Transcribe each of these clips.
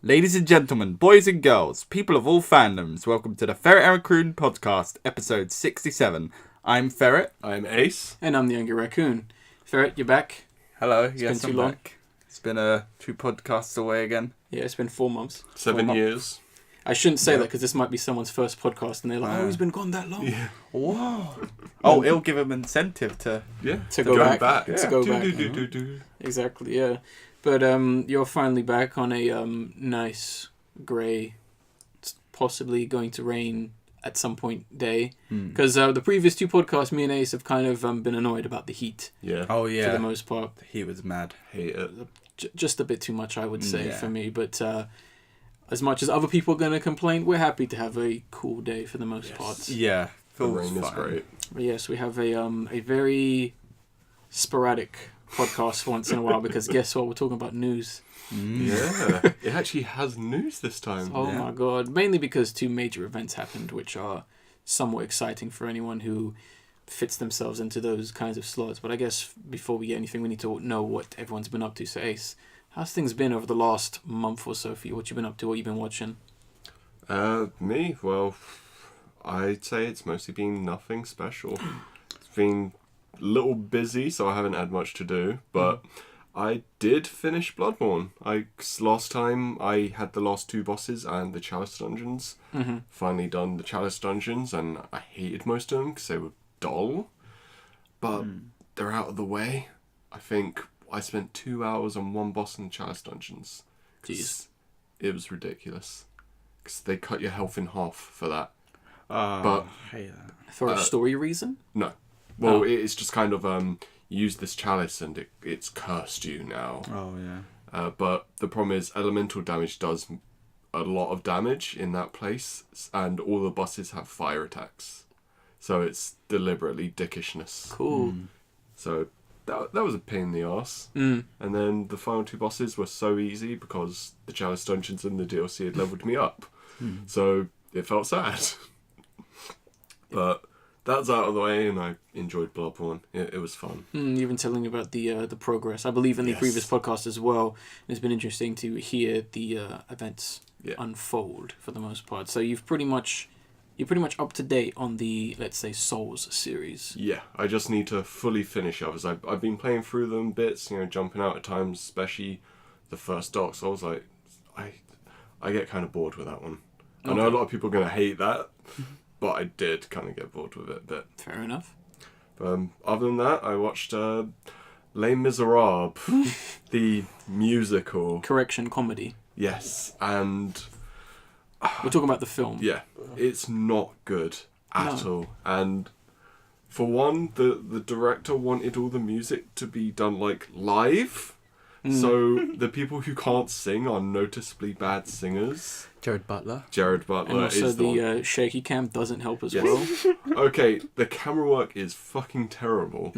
Ladies and gentlemen, boys and girls, people of all fandoms, welcome to the Ferret Raccoon podcast, episode 67. I'm Ferret. I'm Ace. And I'm the younger Raccoon. Ferret, you're back. Hello, It's yes, been I'm too long. back. It's been 2 podcasts away again. Yeah, it's been 4 months. 7 years. I shouldn't say that because this might be someone's first podcast and they're like, he's been gone that long. Yeah. Whoa. Oh, it'll give him incentive to... Yeah. To go back. Yeah. To go back. Do. Exactly, yeah. But you're finally back on a nice, grey, possibly going to rain at some point day. Because the previous 2 podcasts, me and Ace have kind of been annoyed about the heat. Yeah. Oh, yeah. For the most part. He was mad. Hate it. Just a bit too much, I would say, Yeah. for me. But as much as other people are going to complain, we're happy to have a cool day for the most part. Yeah. The Feels rain is fine. great. But yes, we have a very sporadic podcast once in a while because guess what? We're talking about news. Yeah. It actually has news this time. Oh Yeah. my god. Mainly because 2 major events happened, which are somewhat exciting for anyone who fits themselves into those kinds of slots. But I guess before we get anything, we need to know what everyone's been up to. So Ace, how's things been over the last month or so for you? What you been up to? What you been watching? Me? Well, I'd say it's mostly been nothing special. It's been a little busy, so I haven't had much to do, but I did finish Bloodborne. Last time I had the last 2 bosses and the Chalice dungeons. Mm-hmm. Finally done the Chalice dungeons, and I hated most of them because they were dull, but they're out of the way. I think I spent 2 hours on one boss in the Chalice dungeons. Jeez. It was ridiculous. Because they cut your health in half for that. But... I hate that. For a story reason? No. Well, Oh. it's just kind of, use this chalice and it's cursed you now. Oh, yeah. But the problem is elemental damage does a lot of damage in that place, and all the bosses have fire attacks. So it's deliberately dickishness. Cool. So that was a pain in the arse. And then the final 2 bosses were so easy because the Chalice dungeons and the DLC had leveled me up. So it felt sad. But that's out of the way, and I enjoyed Bloodborne. It was fun. You've been telling me about the progress. I believe in the Yes. previous podcast as well. And it's been interesting to hear the events Yeah. unfold for the most part. So you're pretty much up to date on the, let's say, Souls series. Yeah, I just need to fully finish others. I've been playing through them bits, jumping out at times, especially the first Dark Souls. I get kind of bored with that one. I know a lot of people are going to hate that, but I did kind of get bored with it a bit. Fair enough. Other than that, I watched Les Miserables, the musical. Correction, comedy. Yes, and We're talking about the film. yeah, it's not good at all. And for one, the director wanted all the music to be done live. So the people who can't sing are noticeably bad singers. Jared Butler. Jared Butler And also is the one. the shaky cam doesn't help as Yes. well. Okay, the camera work is fucking terrible.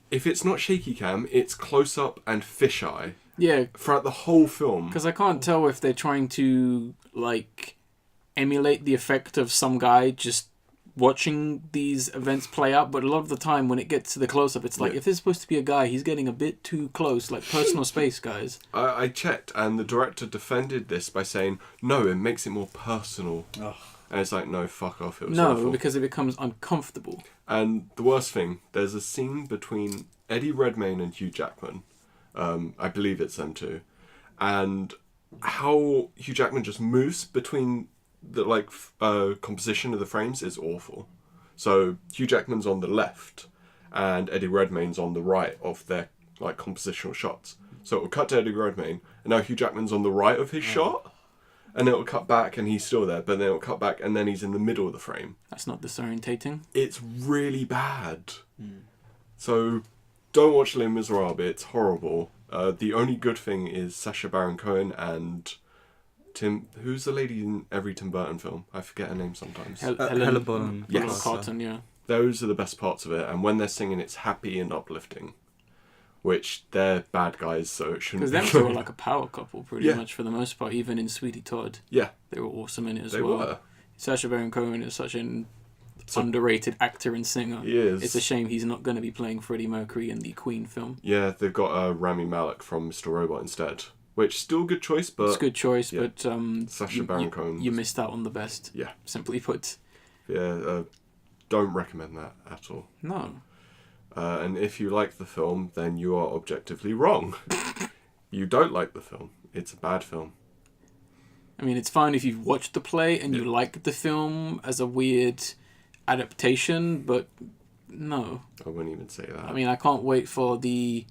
If it's not shaky cam, it's close up and fisheye Yeah, throughout the whole film. because I can't tell if they're trying to, emulate the effect of some guy just watching these events play out, but a lot of the time when it gets to the close-up, it's like, Yeah. if there's supposed to be a guy, he's getting a bit too close, like personal space, guys. I checked, and the director defended this by saying, no, it makes it more personal. Ugh. And it's like, no, fuck off, it was No, awful. because it becomes uncomfortable. And the worst thing, there's a scene between Eddie Redmayne and Hugh Jackman. I believe it's them two. And how Hugh Jackman just moves between the composition of the frames is awful. So Hugh Jackman's on the left and Eddie Redmayne's on the right of their compositional shots. So it'll cut to Eddie Redmayne, and now Hugh Jackman's on the right of his shot, and it'll cut back and he's still there, but then it'll cut back and then he's in the middle of the frame. That's not disorientating. It's really bad. So don't watch Les Miserables, it's horrible. The only good thing is Sacha Baron Cohen and who's the lady in every Tim Burton film? I forget her name sometimes. Helena Bonham Yes. Carlton, yeah. Those are the best parts of it, and when they're singing, it's happy and uplifting. Which they're bad guys, so it shouldn't Because be. them two are like a power couple, pretty Yeah. much for the most part. Even in Sweetie Todd, Yeah, they were awesome in it as they well. were. Sacha Baron Cohen is such an underrated actor and singer. He is. It's a shame he's not going to be playing Freddie Mercury in the Queen film. Yeah, they've got Rami Malek from Mr. Robot instead. which still a good choice, but it's a good choice, yeah. but Sacha Baron Cohen. you missed out on the best. Yeah. Simply put. Yeah, don't recommend that at all. No. And if you like the film, then you are objectively wrong. You don't like the film. It's a bad film. I mean, it's fine if you've watched the play and you like the film as a weird adaptation, but no. I wouldn't even say that. I mean, I can't wait for the...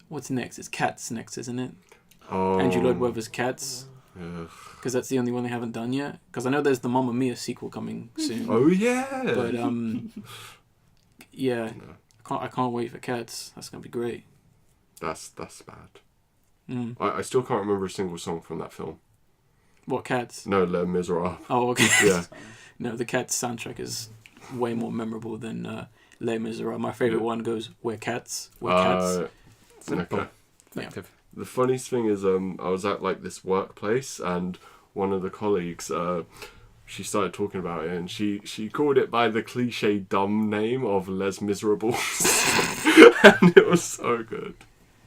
What's next? It's Cats next, isn't it? Oh. Andrew Lloyd Webber's Cats. Ugh. Because that's the only one they haven't done yet. Because I know there's the Mamma Mia sequel coming soon. Oh, yeah. But, yeah. No. I can't wait for Cats. That's going to be great. That's bad. Mm. I still can't remember a single song from that film. What, Cats? No, Les Miserables. Oh, okay. Yeah. No, the Cats soundtrack is way more memorable than Les Miserables. My favourite one goes, We're Cats. We're Cats. Simple. Okay. Effective. The funniest thing is, I was at like this workplace, and one of the colleagues, she started talking about it, and she called it by the cliche dumb name of Les Miserables, and it was so good.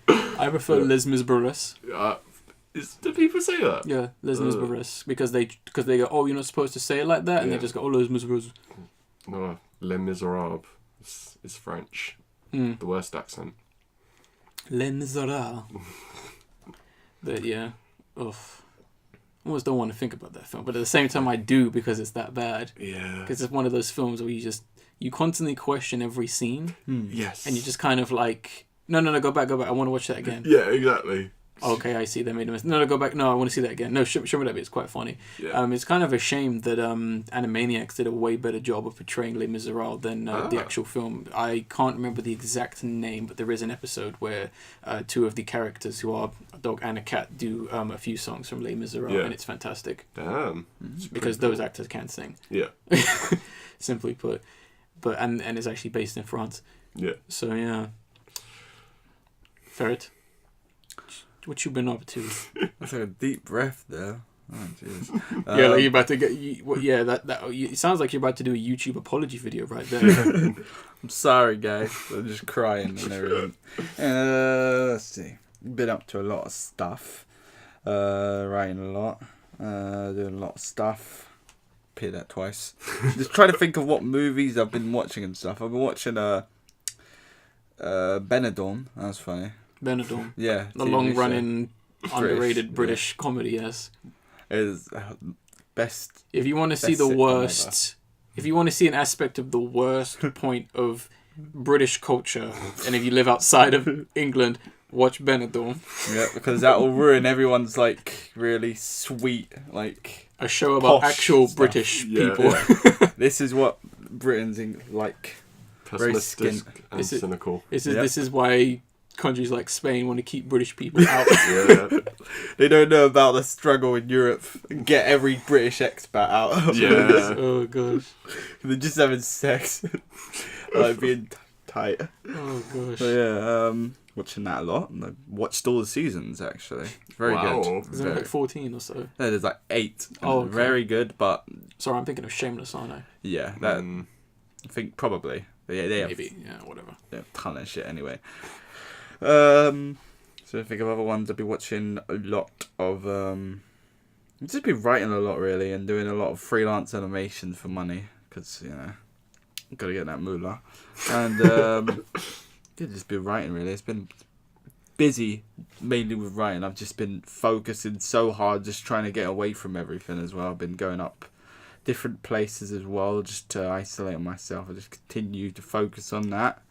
I prefer Les Miserables. Do people say that? Yeah, Les Miserables, because they go, oh, you're not supposed to say it like that, and they just go, oh, Les Miserables. No, Les Miserables is French. Mm. The worst accent. Les Miserables. But yeah, ugh. I almost don't want to think about that film, but at the same time I do, because it's that bad. Yeah. Because it's one of those films where you constantly question every scene. Yes. And you just kind of like, no, go back, I want to watch that again. Yeah, exactly. Okay, I see, they made a mistake. No, go back, no, I want to see that again. No, show me that bit, it's quite funny. Yeah. It's kind of a shame that Animaniacs did a way better job of portraying Les Miserables than the actual film. I can't remember the exact name, but there is an episode where two of the characters, who are a dog and a cat, do a few songs from Les Miserables, and it's fantastic. Damn. Because those actors can sing. Yeah. Simply put. And it's actually based in France. Yeah. So, yeah. Ferret, what you been up to? I took a deep breath there. Oh, jeez. Yeah, like you're about to get. It sounds like you're about to do a YouTube apology video right there. I'm sorry, guys. I'm just crying and everything. Let's see. Been up to a lot of stuff. Writing a lot. Doing a lot of stuff. Repeat that twice. Just trying to think of what movies I've been watching and stuff. I've been watching Benidorm. That was funny. Benidorm. Yeah. The long-running, underrated British comedy, yes. It is best. If you want to see the worst, if you want to see an aspect of the worst point of British culture, and if you live outside of England, watch Benidorm. Yeah, because that will ruin everyone's like really sweet like a show about actual stuff. British people. Yeah. This is what Britain's like. Pessimistic and cynical. This is why countries like Spain want to keep British people out. Yeah. They don't know about the struggle in Europe and get every British expat out. Yeah. Oh gosh. They're just having sex. Like being tight. Oh gosh. So yeah, watching that a lot. And I watched all the seasons actually. Very good. Is there like 14 or so? No, there's like 8. Oh, okay. Very good, but Sorry, I'm thinking of Shameless, aren't I? yeah, that I think probably. They have, maybe. Yeah, whatever. they have a ton of shit anyway. So I think of other ones. I've been watching a lot of. I've just been writing a lot really and doing a lot of freelance animation for money because gotta get that moolah. And yeah, just been writing really. It's been busy mainly with writing. I've just been focusing so hard, just trying to get away from everything as well. I've been going up different places as well just to isolate myself. I just continue to focus on that.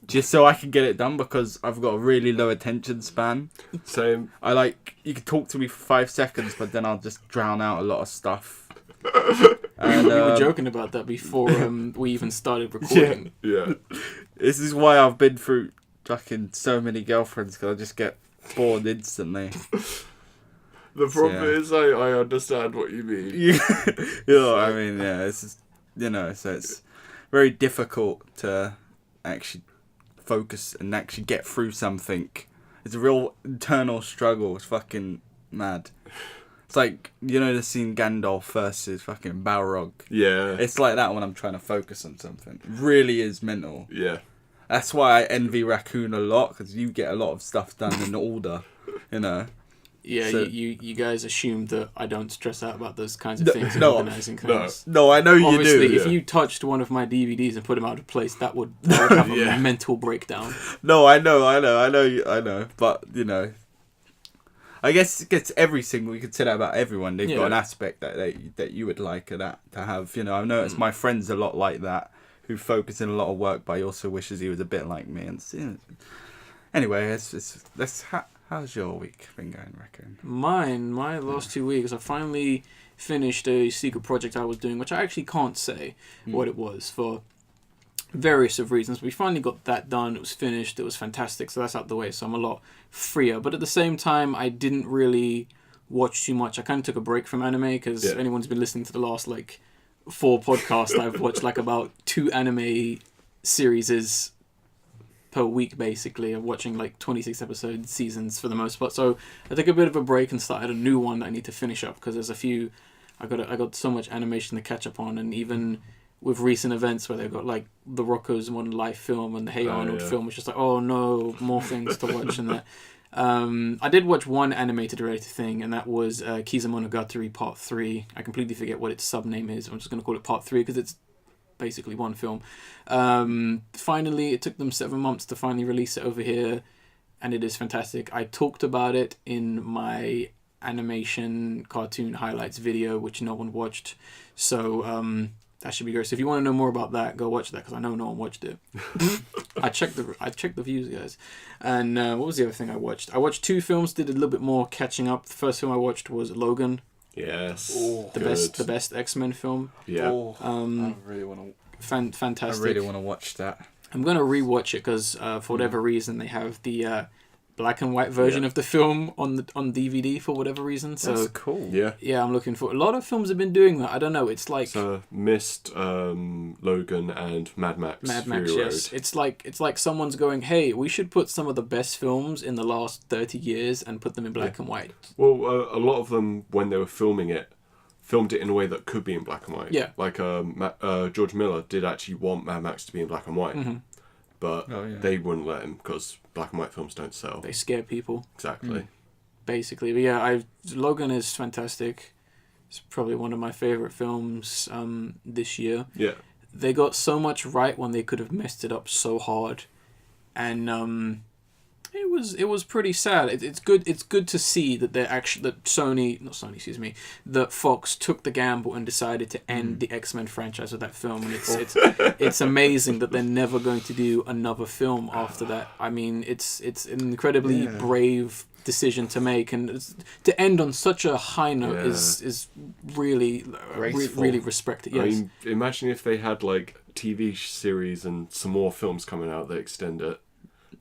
Just so I can get it done because I've got a really low attention span. Same. You can talk to me for 5 seconds, but then I'll just drown out a lot of stuff. And, we were joking about that before we even started recording. Yeah. This is why I've been through fucking so many girlfriends, because I just get bored instantly. The problem is I understand what you mean. I mean, yeah, it's just, so it's very difficult to actually focus and actually get through something. It's a real internal struggle. It's fucking mad. It's like, the scene Gandalf versus fucking Balrog. Yeah. It's like that when I'm trying to focus on something. It really is mental. Yeah. That's why I envy Raccoon a lot, because you get a lot of stuff done in order, Yeah, So- you guys assume that I don't stress out about those kinds of things and no, organizing things. No, I know you Obviously, do. if you touched one of my DVDs and put them out of place, that would have Yeah. a mental breakdown. No, I know. But I guess it's everything we could say that about everyone. They've got an aspect that you would like that to have. I've noticed my friends a lot like that, who focus in a lot of work, but he also wishes he was a bit like me. And anyway, how's your week been going, Raccoon? My last 2 weeks, I finally finished a secret project I was doing, which I actually can't say what it was for various of reasons. We finally got that done. It was finished. It was fantastic. So that's out the way. So I'm a lot freer. But at the same time, I didn't really watch too much. I kind of took a break from anime because anyone's been listening to the last 4 podcasts, I've watched about 2 anime series per week, basically. I'm watching 26 episode seasons for the most part. So I took a bit of a break and started a new one that I need to finish up because there's a few. I got so much animation to catch up on, and even with recent events where they've got the Rocko's Modern Life film and the Hey Arnold film, it's just oh no, more things to watch and that. I did watch one animated related thing, and that was Kizamonogatari Part 3. I completely forget what its sub-name is. I'm just going to call it Part 3 because it's basically one film. Finally, it took them 7 months to finally release it over here, and it is fantastic. I talked about it in my animation cartoon highlights video, which no one watched. So that should be great. So if you want to know more about that, go watch that because I know no one watched it. I checked the views, guys. And what was the other thing I watched? I watched 2 films. Did a little bit more catching up. The first film I watched was Logan. Yes. The best X-Men film. Yeah. I really want to. Fantastic. I really want to watch that. I'm gonna rewatch it because for whatever reason they have the black and white version of the film on DVD for whatever reason. So That's cool. Yeah. I'm looking for. A lot of films have been doing that. I don't know. It's like So Mist, Logan, and Mad Max. Fury Road. Yes. It's like someone's going, hey, we should put some of the best films in the last 30 years and put them in black and white. Well, a lot of them, when they were filming it, filmed it in a way that could be in black and white. Yeah. Like George Miller did actually want Mad Max to be in black and white, but they wouldn't let him because black and white films don't sell. They scare people. Exactly. Basically, but yeah, Logan is fantastic. It's probably one of my favorite films this year. Yeah. They got so much right when they could have messed it up so hard, and it was pretty sad. It's good to see that that Fox took the gamble and decided to end the X-Men franchise with that film, and it's amazing that they're never going to do another film after that. I mean, it's an incredibly brave decision to make, and to end on such a high note is really really respected. Yes. I mean, imagine if they had TV series and some more films coming out that extend it.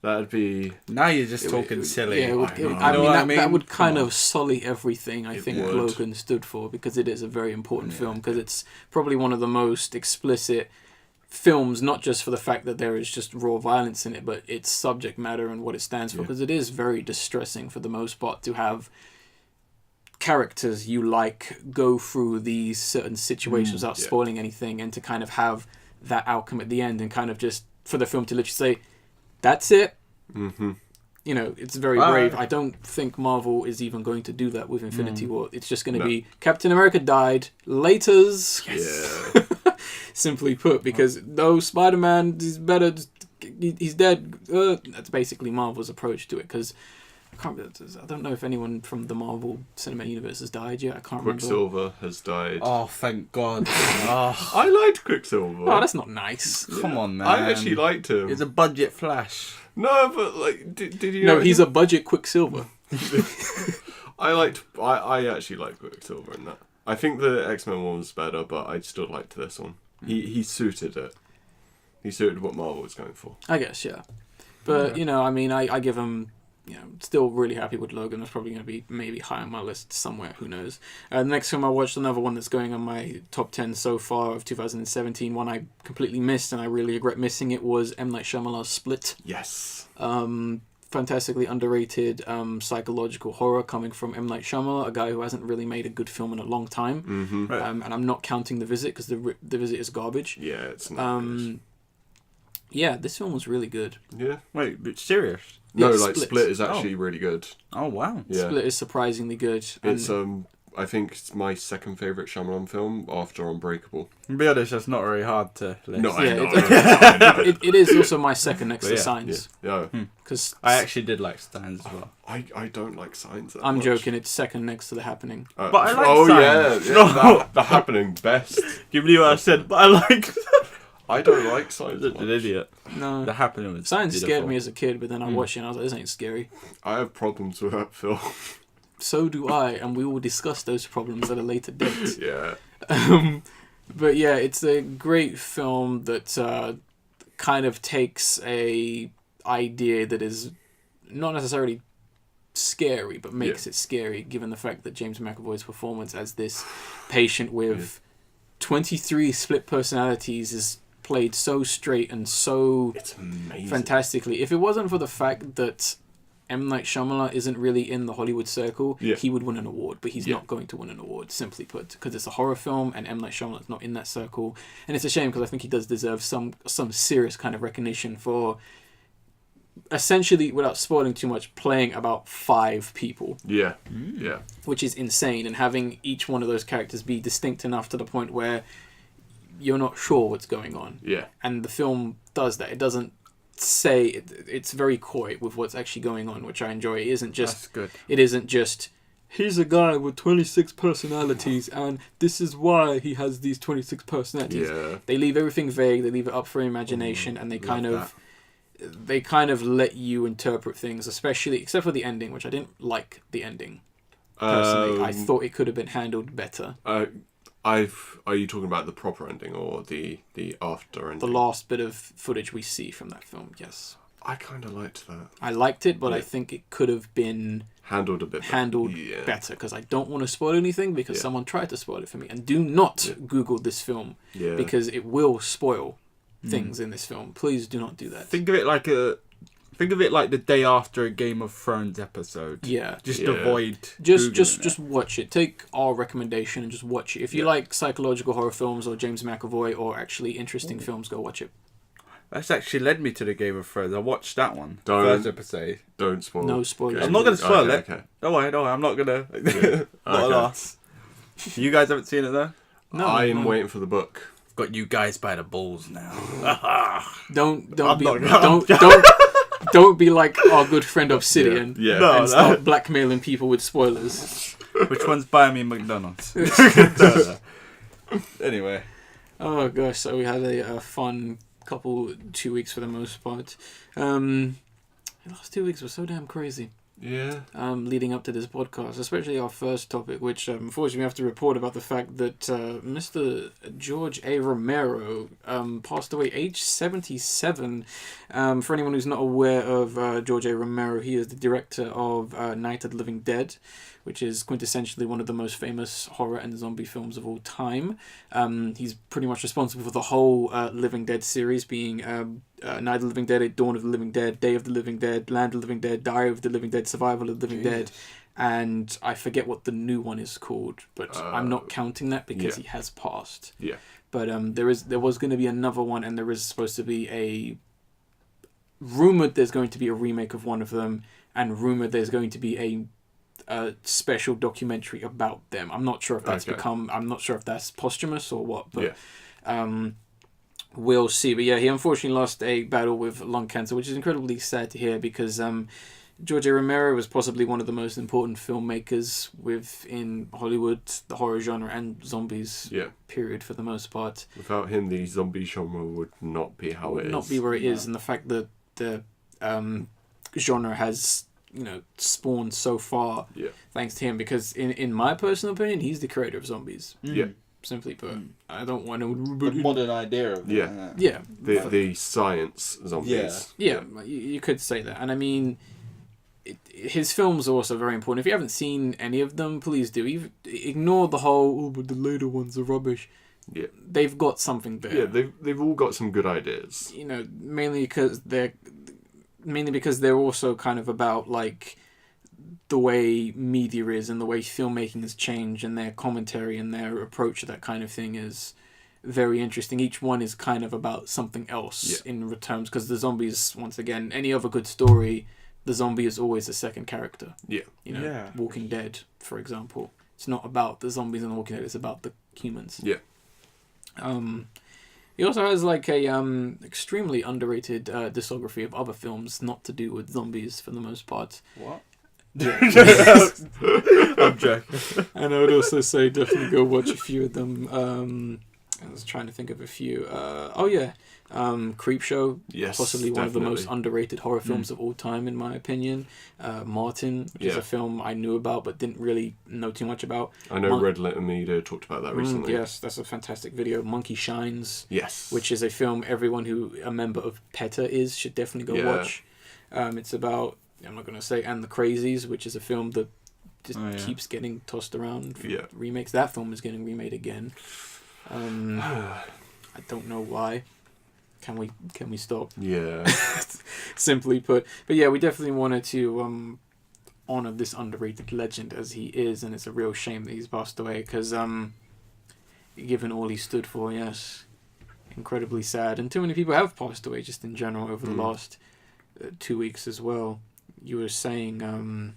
That'd be... Now you're just talking silly. Yeah, that would kind of sully everything I think Logan stood for, because it is a very important film, because it's probably one of the most explicit films, not just for the fact that there is just raw violence in it, but its subject matter and what it stands for, because it is very distressing for the most part to have characters you go through these certain situations without spoiling anything, and to kind of have that outcome at the end, and kind of just for the film to literally say, that's it. Mm-hmm. It's very brave. I don't think Marvel is even going to do that with Infinity War. It's just going to be Captain America died, laters. Yes. Yeah. Simply put, because no, Spider-Man is better. He's dead. That's basically Marvel's approach to it. Because I don't know if anyone from the Marvel Cinematic Universe has died yet. I can't remember. Quicksilver has died. Oh, thank God. Oh. I liked Quicksilver. Oh, that's not nice. Come on, man. I actually liked him. It's a budget Flash. No, but did you? No, he's a budget Quicksilver. I actually liked Quicksilver in that. I think the X-Men one was better, but I still liked this one. He suited it. He suited what Marvel was going for. I guess, yeah. But I give him. Still really happy with Logan. That's probably going to be maybe high on my list somewhere. Who knows? The next film I watched, another one that's going on my top 10 so far of 2017, one I completely missed and I really regret missing it, was M. Night Shyamalan's Split. Yes. Fantastically underrated psychological horror coming from M. Night Shyamalan, a guy who hasn't really made a good film in a long time. Mm-hmm. Right. And I'm not counting The Visit, because The Visit is garbage. Yeah, it's not good. Yeah, this film was really good. Yeah. Wait, but serious? No, Yeah, like Split. Split is actually really good. Oh wow. Yeah. Split is surprisingly good. And It's I think it's my second favourite Shyamalan film after Unbreakable. To be honest, that's not very hard to list. No, I Yeah, know. it- I know. it is also my second next But to yeah, Signs. Yeah. Because I actually did like Steins as well. I don't like Signs that I'm much. joking, it's second next to The Happening. But I like oh Signs. yeah, No. the Happening best. You believe what I said? But I like. I don't like Signs An much. idiot. No. The Happening was Signs beautiful. scared me as a kid, but then I watched it and I was like, this ain't scary. I have problems with that film. So do I, and we will discuss those problems at a later date. Yeah. But yeah, it's a great film that kind of takes a idea that is not necessarily scary, but makes it scary, given the fact that James McAvoy's performance as this patient with 23 split personalities is played so straight and so It's amazing. fantastically. If it wasn't for the fact that M. Night Shyamalan isn't really in the Hollywood circle, he would win an award, but he's not going to win an award, simply put, because it's a horror film and M. Night Shyamalan's not in that circle. And it's a shame, because I think he does deserve some serious kind of recognition for essentially, without spoiling too much, playing about 5 people. Yeah. Yeah. Which is insane, and having each one of those characters be distinct enough to the point where you're not sure what's going on. Yeah. And the film does that. It doesn't say it's very coy with what's actually going on, which I enjoy. It isn't just That's good. It isn't just here's a guy with 26 personalities and this is why he has these 26 personalities. Yeah. They leave everything vague, they leave it up for imagination, and they kind of let you interpret things, especially except for the ending, which I didn't like the ending. Personally, I thought it could have been handled better. Are you talking about the proper ending or the after ending? The last bit of footage we see from that film, yes. I kind of liked that. I liked it, but I think it could have been handled a bit better, because I don't want to spoil anything, because someone tried to spoil it for me. And do not Google this film, because it will spoil things in this film. Please do not do that. Think of it like the day after a Game of Thrones episode. Yeah. Just avoid. Just watch it. Take our recommendation and just watch it. If you like psychological horror films or James McAvoy or actually interesting films, go watch it. That's actually led me to the Game of Thrones. I watched that one. Don't. First episode. Don't spoil. No spoilers. I'm not going to spoil it. Okay. Don't worry, I'm not going to. Not a Okay. loss. You guys haven't seen it though? No, I am waiting for the book. Got you guys by the balls now. Don't I'm be not- don't be like our good friend Obsidian Yeah. No. and start blackmailing people with spoilers. Which one's buying me McDonald's? Anyway. Oh gosh, so we had a fun 2 weeks for the most part. The last 2 weeks were so damn crazy. Yeah. Leading up to this podcast, especially our first topic, which unfortunately we have to report about the fact that Mr. George A. Romero passed away age 77. For anyone who's not aware of George A. Romero, he is the director of Night of the Living Dead, which is quintessentially one of the most famous horror and zombie films of all time. He's pretty much responsible for the whole Living Dead series, being Night of the Living Dead, Dawn of the Living Dead, Day of the Living Dead, Land of the Living Dead, Diary of the Living Dead, Survival of the Living Dead, and I forget what the new one is called, but I'm not counting that because he has passed. Yeah. But there was going to be another one, and there is supposed to be rumored there's going to be a remake of one of them, and rumored there's going to be a special documentary about them. I'm not sure if that's I'm not sure if that's posthumous or what, but we'll see. But yeah, he unfortunately lost a battle with lung cancer, which is incredibly sad to hear, because George A. Romero was possibly one of the most important filmmakers within Hollywood, the horror genre and zombies period for the most part. Without him, the zombie genre would not be how it is. Not be where it is, and the fact that the genre has spawned so far thanks to him, because in my personal opinion, he's the creator of zombies. Yeah. Simply put, I don't want to. The modern idea of it. Yeah. The science zombies. Yeah, you could say that. And I mean, his films are also very important. If you haven't seen any of them, please do. Ignore the whole, but the later ones are rubbish. Yeah. They've got something there. Yeah, they've all got some good ideas. Mainly because they're also kind of about like the way media is and the way filmmaking has changed, and their commentary and their approach to that kind of thing is very interesting. Each one is kind of about something else in terms, because the zombies, once again, any other good story the zombie is always the second character. Yeah. You know, Yeah. Walking Dead, for example. It's not about the zombies in The Walking Dead, it's about the humans. Yeah. He also has like a extremely underrated discography of other films not to do with zombies for the most part. What? I'm joking. And I would also say definitely go watch a few of them. I was trying to think of a few. Creepshow. Yes, Possibly one of the most definitely. underrated horror films of all time, in my opinion. Martin, which is a film I knew about but didn't really know too much about. I know Red Letter Media talked about that recently. Yes, that's a fantastic video. Monkey Shines. Yes. Which is a film everyone who a member of PETA should definitely go watch. It's about, I'm not going to say, And the Crazies, which is a film that just keeps getting tossed around for remakes. That film is getting remade again. I don't know why. Can we stop? Yeah. Simply put. But yeah, we definitely wanted to honor this underrated legend as he is, and it's a real shame that he's passed away because given all he stood for, yes, incredibly sad. And too many people have passed away just in general over the last 2 weeks as well. You were saying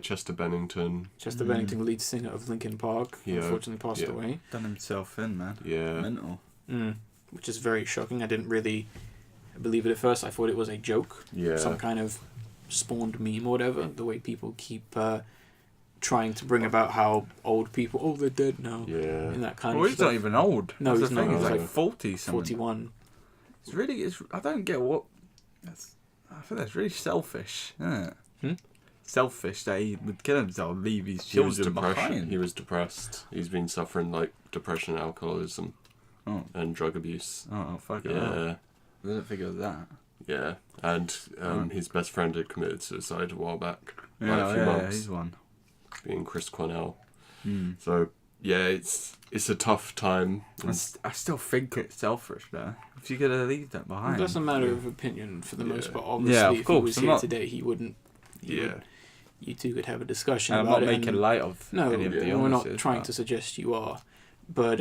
Chester Bennington. Chester Bennington, lead singer of Linkin Park, unfortunately passed away. Done himself in, man. Yeah. Mental. Which is very shocking. I didn't really believe it at first. I thought it was a joke. Yeah. Some kind of spawned meme or whatever. The way people keep trying to bring about how old people, they're dead now. Yeah. And that kind Well, of he's stuff. not even old. No, That's he's the thing. not. He's He's like 40 something. 41. It's really, I don't get what. I think that's really selfish, isn't it? Selfish that he would kill himself, leave his children behind. He was depressed. He's been suffering like depression, alcoholism, and drug abuse. Oh, fuck it. Yeah. I didn't think it was that. Yeah. And his best friend had committed suicide a while back. Yeah, like a few months. he's one. Being Chris Cornell. So yeah, it's a tough time. I still think it's selfish though. If you're gonna leave that behind. It doesn't matter of opinion for the most part. Yeah, Obviously, of if course, he was I'm here not- today, he wouldn't. You two could have a discussion And I'm about not it. making light of any of the we're not illnesses, trying but- to suggest you are, but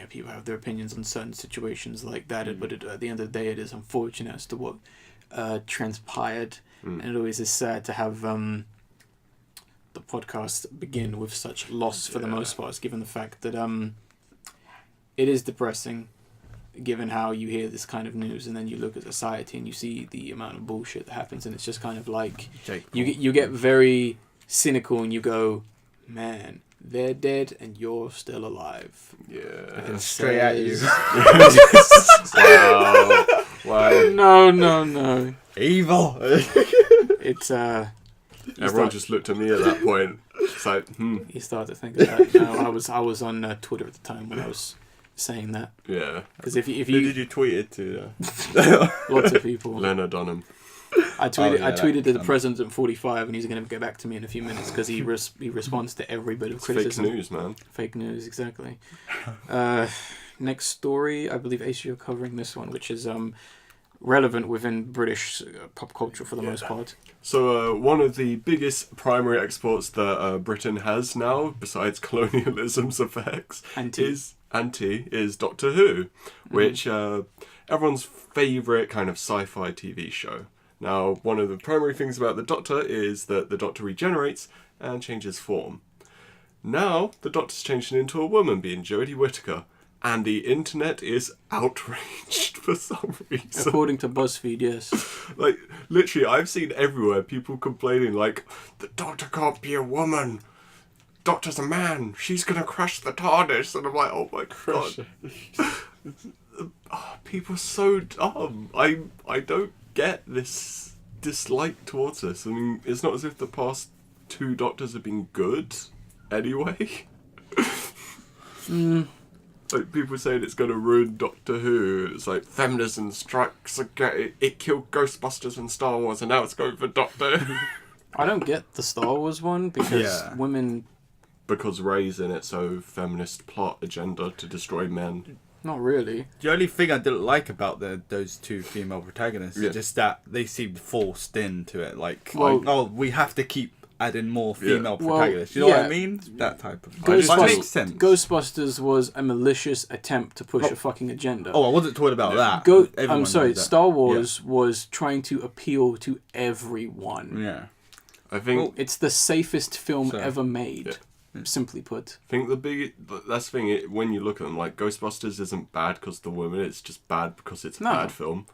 people have their opinions on certain situations like that. But at the end of the day, it is unfortunate as to what transpired, and it always is sad to have the podcast begin with such loss for the most part, given the fact that it is depressing. Given how you hear this kind of news, and then you look at society and you see the amount of bullshit that happens, and it's just kind of like you get very cynical, and you go, man, they're dead and you're still alive. Yeah. Straight at you. Wow. No. Evil. It's Everyone just looked at me at that point. It's like, You start to think of that. No, I was on Twitter at the time when I was saying that. Yeah. Because if Who you did you tweet it to? lots of people. Leonard Dunham. I tweeted to the that- president at 45, and he's going to get back to me in a few minutes because he responds to every bit of It's criticism. fake news, man. Fake news, exactly. Next story, I believe Ace, you're covering this one, which is relevant within British pop culture for the most part. So one of the biggest primary exports that Britain has now, besides colonialism's effects, is Doctor Who, which everyone's favourite kind of sci-fi TV show. Now, one of the primary things about the Doctor is that the Doctor regenerates and changes form. Now, the Doctor's changing into a woman, being Jodie Whittaker, and the internet is outraged for some reason. According to BuzzFeed, yes. Like, literally, I've seen everywhere people complaining, like, the Doctor can't be a woman. Doctor's a man. She's gonna crush the TARDIS. And I'm like, oh my god. People are so dumb. I don't get this dislike towards this. I mean, it's not as if the past two Doctors have been good anyway. Like, people saying it's going to ruin Doctor Who. It's like, feminism strikes again. It killed Ghostbusters and Star Wars, and now it's going for Doctor Who. I don't get the Star Wars one because women... Because Rey's in it, so feminist plot agenda to destroy men. Not really. The only thing I didn't like about those two female protagonists is just that they seemed forced into it. Like, Well- we have to keep add in more female Well, protagonists. You know what yeah. I mean? That type of. I just That don't- makes sense. Ghostbusters was a malicious attempt to push a fucking agenda. Oh, I wasn't talking about that. I'm Everyone sorry. knows that. Star Wars was trying to appeal to everyone. Yeah. I think It's the safest film So, ever made. Simply put. that's the thing. When you look at them, like Ghostbusters isn't bad because the woman. It's just bad because it's a No. bad film.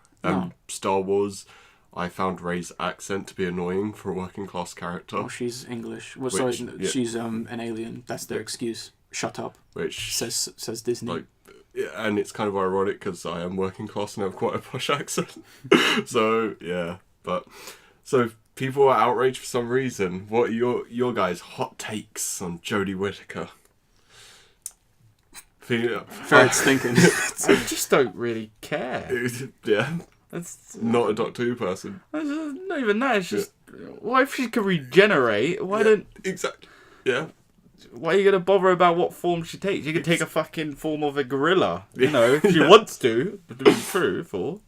Star Wars, I found Rey's accent to be annoying for a working class character. Oh, she's English. Well, Which- sorry, yeah. she's an alien. That's their excuse. Shut up. Which Says Disney. like, yeah, and it's kind of ironic because I am working class and have quite a posh accent. So yeah, so people are outraged for some reason. What are your guys' hot takes on Jodie Whittaker? Ferret's thinking. I just don't really care. Yeah, That's not a Doctor Who person. not even that. It's just why if she can regenerate, why don't Exactly. Yeah. why are you gonna bother about what form she takes? You can take a fucking form of a gorilla, you know, if she wants to. To be truthful,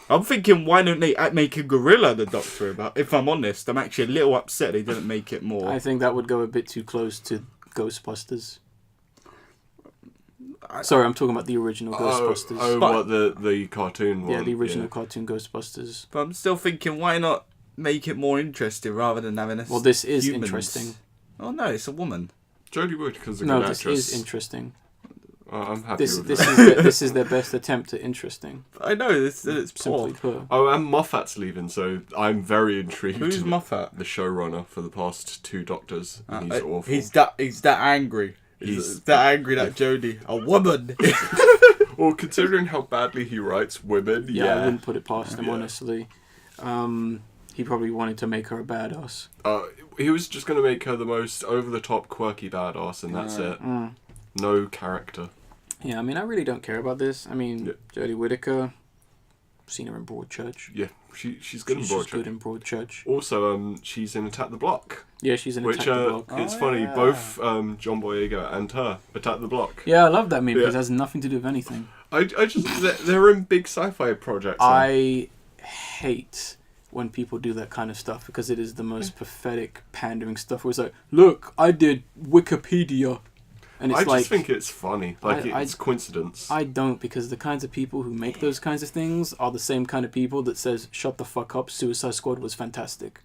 I'm thinking why don't they make a gorilla the Doctor about? If I'm honest, I'm actually a little upset they didn't make it more. I think that would go a bit too close to Ghostbusters. Sorry, I'm talking about the original Ghostbusters. Oh, But- what the cartoon one? Yeah, the original cartoon Ghostbusters. But I'm still thinking why not make it more interesting rather than having a Well, this is humans. interesting. Oh no, it's a woman. Jodie Whittaker's a No, good this actress. is interesting. I'm happy with This that. this is their best attempt at interesting. I know it's Simply poor. put. Oh, and Moffat's leaving, so I'm very intrigued. Who's Moffat? The showrunner for the past 2 Doctors. And he's awful. He's that angry. He's that angry that Jodie, a woman. Well, considering how badly he writes women, Yeah, I wouldn't put it past him, Yeah. honestly. He probably wanted to make her a badass. He was just going to make her the most over-the-top, quirky badass, and that's it. No character. Yeah, I mean, I really don't care about this. I mean, Yeah. Jodie Whittaker, seen her in Broadchurch. Yeah, she's good in She's Broadchurch. good in Broadchurch. Also, she's in Attack the Block. Yeah, she's in Which, Attack the Block. it's Oh, funny, yeah. both John Boyega and her Attack the Block. Yeah, I love that meme because Yeah. it has nothing to do with anything. I just, they're in big sci-fi projects. I hate when people do that kind of stuff because it is the most pathetic pandering stuff where it's like, look, I did Wikipedia. And it's I like, just think it's funny. Like, I- it's coincidence. I don't, because the kinds of people who make those kinds of things are the same kind of people that says, shut the fuck up, Suicide Squad was fantastic.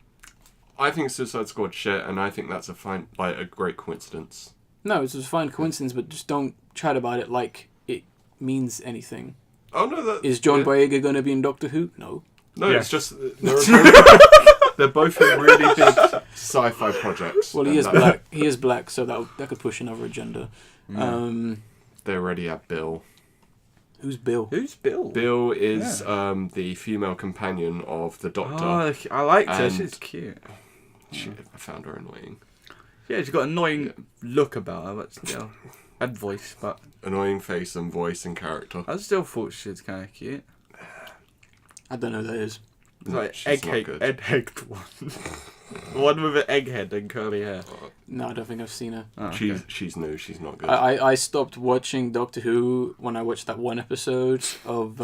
I think Suicide Squad shit, and I think that's a great coincidence. No, it's a fine coincidence, but just don't chat about it like it means anything. Oh no, that Is John yeah. Boyega going to be in Doctor Who? No. No, Yeah. it's just they're both in really big sci-fi projects. Well, he and is that- black. He is black, so that could push another agenda. They already have Bill. Who's Bill? Who's Bill? Bill is the female companion of the Doctor. Oh, I liked her. And- She's cute. I found her annoying. Yeah, she's got an annoying look about her, but still. And voice, but Annoying face and voice and character. I still thought she was kind of cute. I don't know who that is. It's like She's not good. egg-head one. One with an egghead and curly hair. No, I don't think I've seen her. Oh, okay. She's new. She's not good. I stopped watching Doctor Who when I watched that one episode of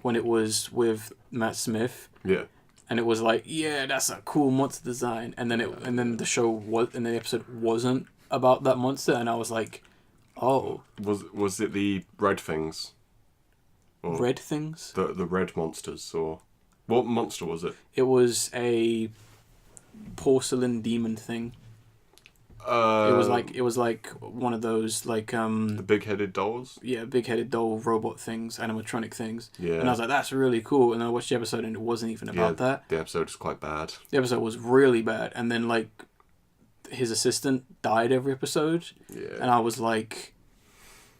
when it was with Matt Smith, yeah. and it was like, yeah, that's a cool monster design, and then the show was, and the episode wasn't about that monster, and I was like, oh, Was it the red things? Or red things. The red monsters, or what monster was it? It was a porcelain demon thing. It was like one of those like the big-headed dolls. yeah, big-headed doll robot things, animatronic things. Yeah. And I was like, that's really cool. And I watched the episode and it wasn't even about that. The episode is quite bad. The episode was really bad. And then like his assistant died every episode. Yeah. And I was like,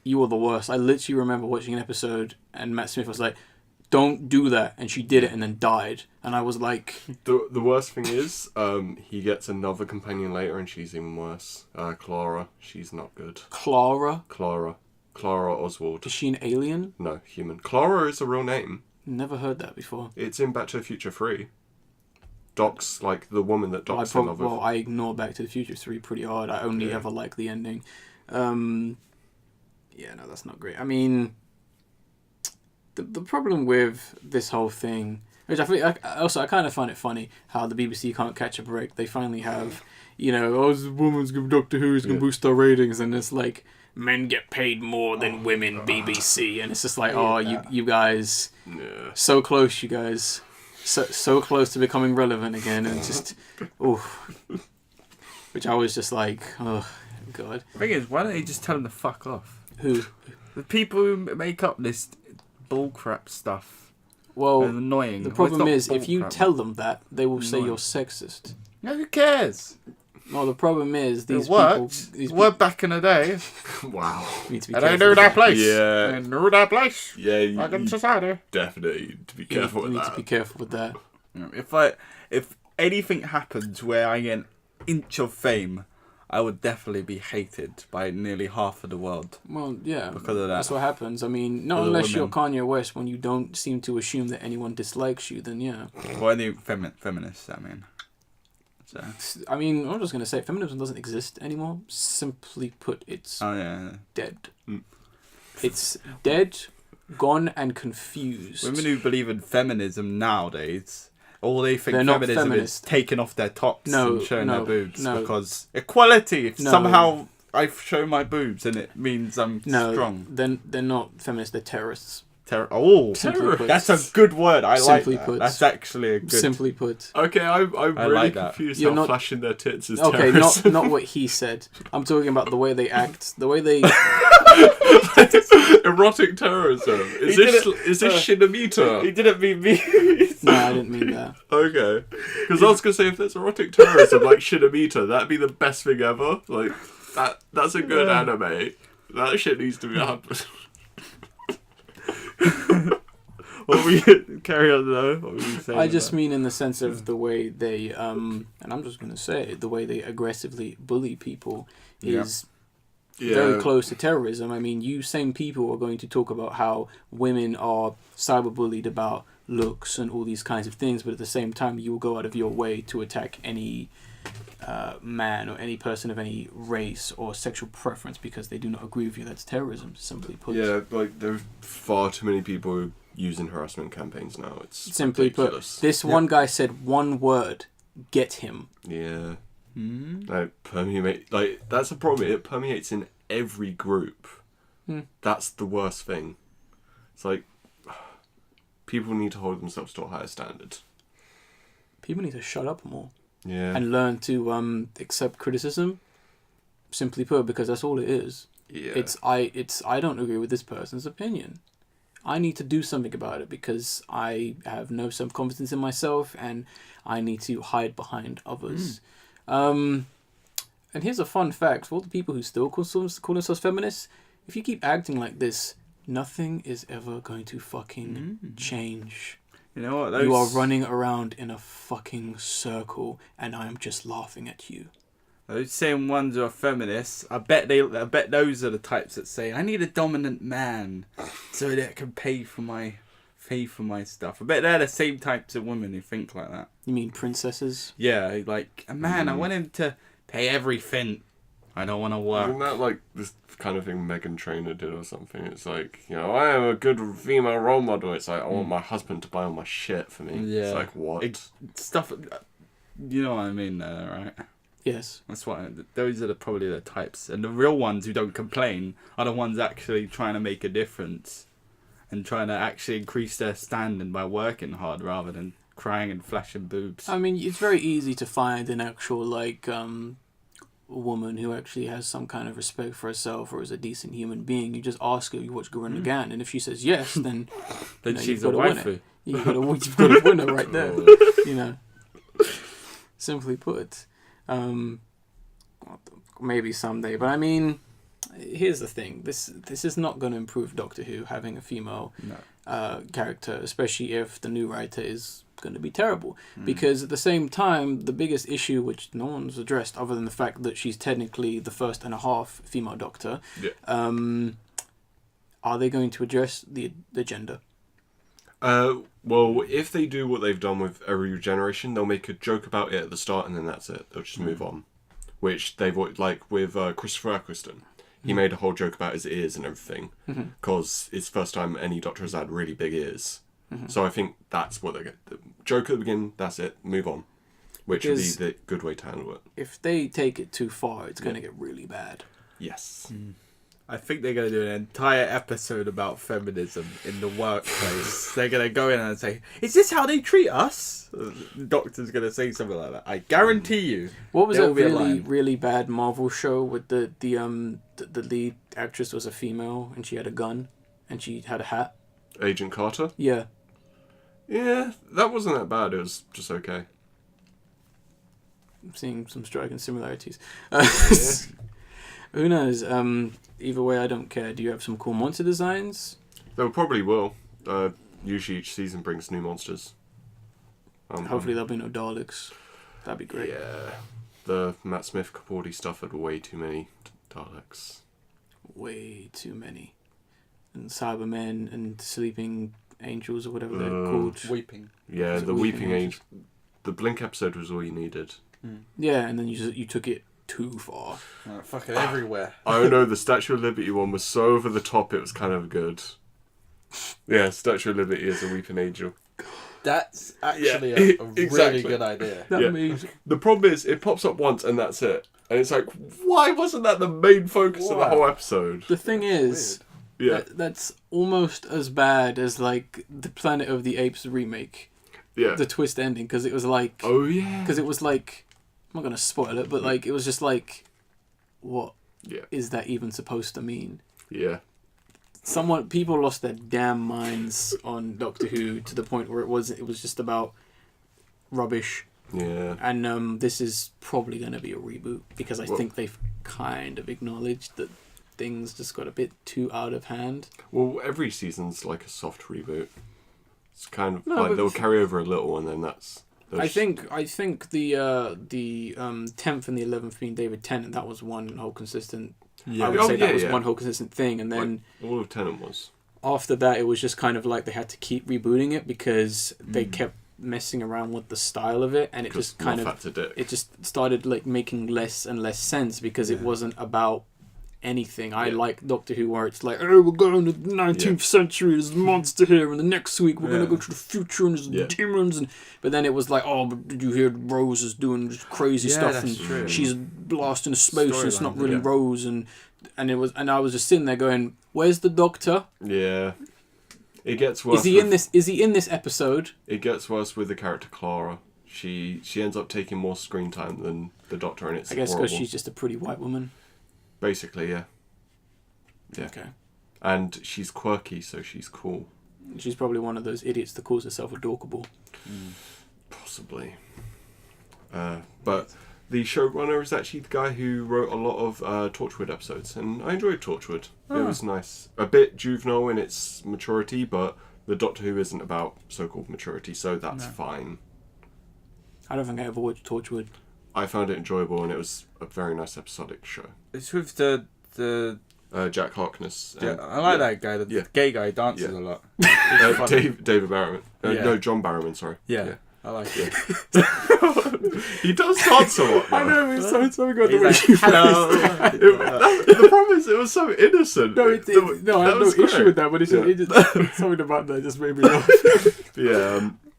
you were the worst. I literally remember watching an episode and Matt Smith was like, don't do that. And she did it and then died. And I was like, The worst thing is, he gets another companion later, and she's even worse. Clara, she's not good. Clara? Clara Oswald. Is she an alien? No, human. Clara is a real name. Never heard that before. It's in Back to the Future 3. Doc's like the woman that Doc's in love with. I ignore Back to the Future 3 pretty hard. I only ever like the ending. Yeah, no, that's not great. I mean, the problem with this whole thing, Which I kind of find it funny how the BBC can't catch a break. They finally have, this woman's Doctor Who is going to boost our ratings, and it's like, men get paid more than women, BBC, and it's just like, you guys, so close, you guys, so close to becoming relevant again, and just, which I was just like, oh god. The thing is, why don't they just tell them to fuck off? Who? The people who make up this bullcrap stuff. Well, it's annoying. The problem is, if you tell them that, they will say you're sexist. No, who cares? No, the problem is these it worked. people. It worked back in the day. Wow. You need to be And careful I knew with that place. Yeah. I knew that place. Yeah, Like in society. definitely need to be careful with You need that. to be careful with that. If anything happens where I get an inch of fame, I would definitely be hated by nearly half of the world. Well, yeah. Because of that. That's what happens. I mean, not unless you're Kanye West, when you don't seem to assume that anyone dislikes you, then yeah. Well, any feminists, I mean. So. I mean, I'm just going to say, feminism doesn't exist anymore. Simply put, it's dead. Mm. It's dead, gone, and confused. Women who believe in feminism nowadays, all they think They're not feminism feminist. is taking off their tops and showing their boobs. No. Because equality, if No. somehow I show my boobs and it means I'm strong. Then they're not feminists, they're terrorists. Simply put. That's a good word. I like that. Put. That's actually a good... Simply put. Okay, I'm really like that. confused You're how not- flashing their tits is Okay, terrorism. not what he said. I'm talking about the way they act, the way they... Erotic terrorism. Is this Shinamita? He didn't mean me. No, I didn't mean that. Okay. Because I was going to say, if there's erotic terrorism like Shinamita, that'd be the best thing ever. Like, that's a good anime. That shit needs to be happening. What were you... Carry on, though. What were you saying? I just mean in the sense of the way they, and I'm just going to say, the way they aggressively bully people is very close to terrorism. I mean, you same people are going to talk about how women are cyberbullied about looks and all these kinds of things, but at the same time, you will go out of your way to attack any man or any person of any race or sexual preference because they do not agree with you. That's terrorism, simply put. Yeah, like, there's far too many people using harassment campaigns now. It's simply ridiculous. put. This one guy said one word, get him. Yeah. Mm-hmm. Like, that's a problem. It permeates in every group. That's the worst thing. It's like, people need to hold themselves to a higher standard. People need to shut up more. Yeah. And learn to accept criticism. Simply put, because that's all it is. Yeah. I don't agree with this person's opinion. I need to do something about it because I have no self-confidence in myself and I need to hide behind others. And here's a fun fact. For all the people who still call themselves feminists, if you keep acting like this, nothing is ever going to fucking change. You know what? You are running around in a fucking circle and I am just laughing at you. Those same ones who are feminists, I bet those are the types that say, I need a dominant man so that I can pay for my stuff. I bet they're the same types of women who think like that. You mean princesses? Yeah, like, a man, I want him to pay everything. I don't want to work. Isn't that like this kind of thing Meghan Trainor did or something? It's like, I am a good female role model. It's like, I want my husband to buy all my shit for me. Yeah. It's like, what? Stuff, you know what I mean there, right? Yes. That's why those are probably the types. And the real ones who don't complain are the ones actually trying to make a difference and trying to actually increase their standing by working hard rather than crying and flashing boobs. I mean, it's very easy to find an actual, woman who actually has some kind of respect for herself or is a decent human being. You just ask her, you watch Gurren Lagann, and if she says yes, then she's a waifu. You've got a winner right there. Simply put. Maybe someday, but I mean, here's the thing: this is not going to improve Doctor Who having a female character, especially if the new writer is going to be terrible. Because at the same time, the biggest issue, which no one's addressed, other than the fact that she's technically the first and a half female Doctor, are they going to address the gender? Well, if they do what they've done with every generation, they'll make a joke about it at the start and then that's it. They'll just move on. Which they've, like with Christopher Eccleston, he made a whole joke about his ears and everything. Because it's the first time any Doctor has had really big ears. So I think that's what they get. The joke at the beginning, that's it. Move on. Which would be the good way to handle it. If they take it too far, it's going to get really bad. Yes. I think they're going to do an entire episode about feminism in the workplace. They're going to go in and say, "Is this how they treat us?" The doctor's going to say something like that. I guarantee you. What was there that will be a really, line. really bad Marvel show with the lead actress was a female and she had a gun and she had a hat? Agent Carter? Yeah. Yeah, that wasn't that bad. It was just okay. I'm seeing some striking similarities. Who knows? Either way, I don't care. Do you have some cool monster designs? They probably will. Usually each season brings new monsters. Hopefully there'll be no Daleks. That'd be great. Yeah. The Matt Smith Capaldi stuff had way too many Daleks. Way too many. And Cybermen and Sleeping Angels or whatever they're called. Weeping. Yeah, Was it the Weeping Angels? Angel. The Blink episode was all you needed. Yeah, and then you took it too far. Fucking everywhere. I don't know, the Statue of Liberty one was so over the top, it was kind of good. Yeah, Statue of Liberty is a Weeping Angel. That's actually Yeah, a exactly. really good idea. That Yeah. means The problem is, it pops up once and that's it. And it's like, why wasn't that the main focus of the Wow. whole episode? the thing is Yeah, that's almost as bad as like the Planet of the Apes remake, yeah. the twist ending, because it was like Oh, yeah. because it was like, I'm not gonna spoil it, but like it was just like, what Yeah, is that even supposed to mean? yeah. People lost their damn minds on Doctor Who to the point where it was just about rubbish. Yeah. And this is probably going to be a reboot because I Well- think they've kind of acknowledged that things just got a bit too out of hand. Well, every season's like a soft reboot. It's kind of No, like but- they'll carry over a little and then that's... I think the 10th and the 11th being David Tennant, that was one whole consistent. Yeah. I would Oh, say that yeah, was yeah. one whole consistent thing, and then All of Tennant was. after that, it was just kind of like they had to keep rebooting it because they kept messing around with the style of it, and it Because just kind of Moffat did it. it just started like making less and less sense because it wasn't about anything. I Yeah. like Doctor Who where it's like, oh, we're going to the 19th century, there's a monster here, and the next week we're going to go to the future and there's Yeah. demons, but then it was like, oh, but did you hear Rose is doing this crazy Yeah, stuff that's and true. she's lost in space and it's not Storyline, really yeah. Rose, and I was just sitting there going, where's the Doctor? Yeah. It gets worse. Is he in this episode? It gets worse with the character Clara. She ends up taking more screen time than the Doctor, and it's I guess horrible. because she's just a pretty white woman. Basically, yeah. Yeah. Okay. And she's quirky, so she's cool. She's probably one of those idiots that calls herself adorkable. Possibly. But the showrunner is actually the guy who wrote a lot of Torchwood episodes, and I enjoyed Torchwood. It was nice. A bit juvenile in its maturity, but the Doctor Who isn't about so-called maturity, so that's fine. I don't think I ever watched Torchwood. I found it enjoyable, and it was a very nice episodic show. It's with the Jack Harkness. yeah, I like that guy. The gay guy dances Yeah. a lot. David Barrowman. Yeah. No, John Barrowman, sorry. Yeah, I like it. He does dance a lot, though. I know, it's something about He's the way like, you hello. The problem is, it was so innocent. No, I have no was issue great. with that, but it's just, something about that just made me laugh.